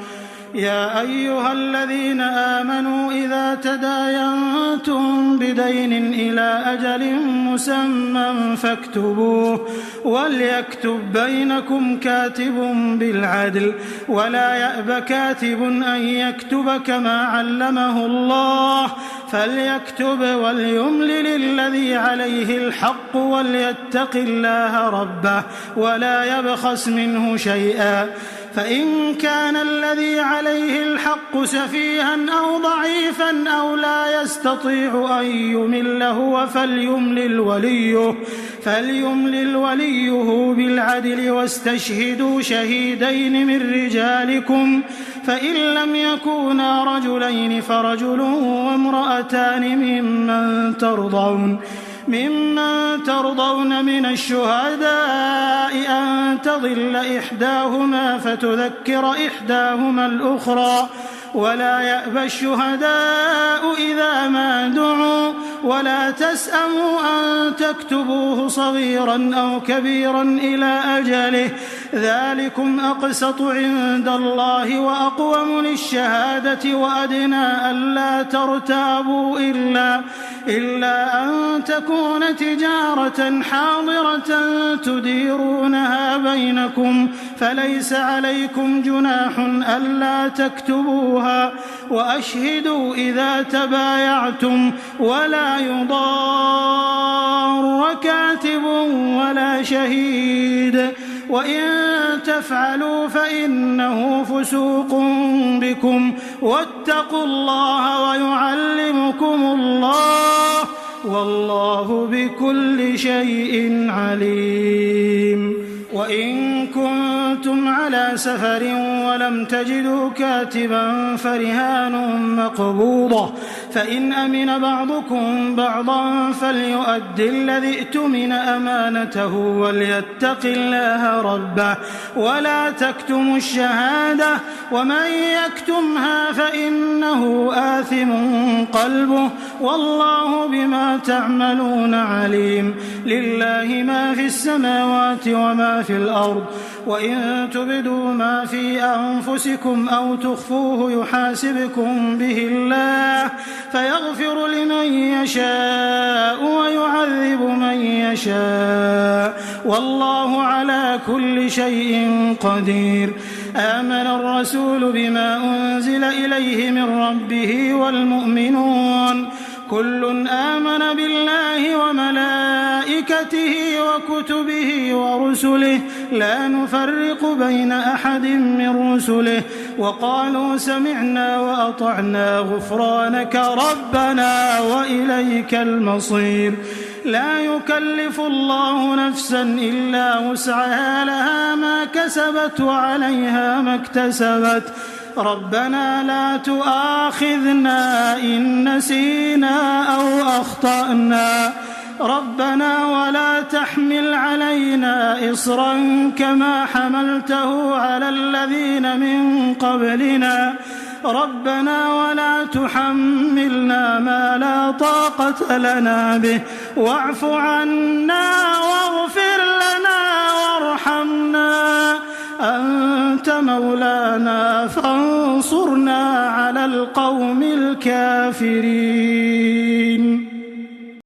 يا أيها الذين آمنوا إذا تداينتم بدين إلى أجل مسمى فاكتبوه وليكتب بينكم كاتب بالعدل ولا يأب كاتب أن يكتب كما علمه الله فليكتب وليملل الذي عليه الحق وليتق الله ربه ولا يبخس منه شيئا فإن كان الذي عليه الحق سفيها أو ضعيفا أو لا يستطيع أن يمل هو فليملل وليه بالعدل واستشهدوا شهيدين من رجالكم فإن لم يكونا رجلين فرجل وامرأتان ممن ترضون من الشهداء أن تضل إحداهما فتذكر إحداهما الأخرى ولا يأبى الشهداء إذا ما دعوا ولا تسأموا أن تكتبوه صغيرا أو كبيرا إلى أجله ذلكم أقسط عند الله وأقوم للشهادة وأدنى ألا ترتابوا إلا أن تكون تجارة حاضرة تديرونها بينكم فليس عليكم جناح ألا تكتبوها وأشهدوا إذا تبايعتم ولا يضار كاتب ولا شهيد وإن تفعلوا فإنه فسوق بكم واتقوا الله ويعلمكم الله والله بكل شيء عليم. وإن كنتم على سفر ولم تجدوا كاتبا فرهان مقبوضة فإن أمن بعضكم بعضا فليؤد الذي ائتمن أمانته وليتق الله ربه ولا تكتموا الشهادة ومن يكتمها فإنه آثم قلبه والله بما تعملون عليم. لله ما في السماوات وما في الأرض وإن تبدوا ما في أنفسكم أو تخفوه يحاسبكم به الله فيغفر لمن يشاء ويعذب من يشاء والله على كل شيء قدير. آمن الرسول بما أنزل إليه من ربه والمؤمنون كل آمن بالله وملائكته وكتبه ورسله لا نفرق بين أحد من رسله وقالوا سمعنا وأطعنا غفرانك ربنا وإليك المصير. لا يكلف الله نفسا إلا وسعها لها ما كسبت وعليها ما اكتسبت ربنا لا تؤاخذنا إن نسينا أو أخطأنا ربنا ولا تحمل علينا إصرا كما حملته على الذين من قبلنا ربنا ولا تحملنا ما لا طاقة لنا به واعف عنا واغفر لنا وارحمنا أنت مولانا فانصرنا على القوم الكافرين.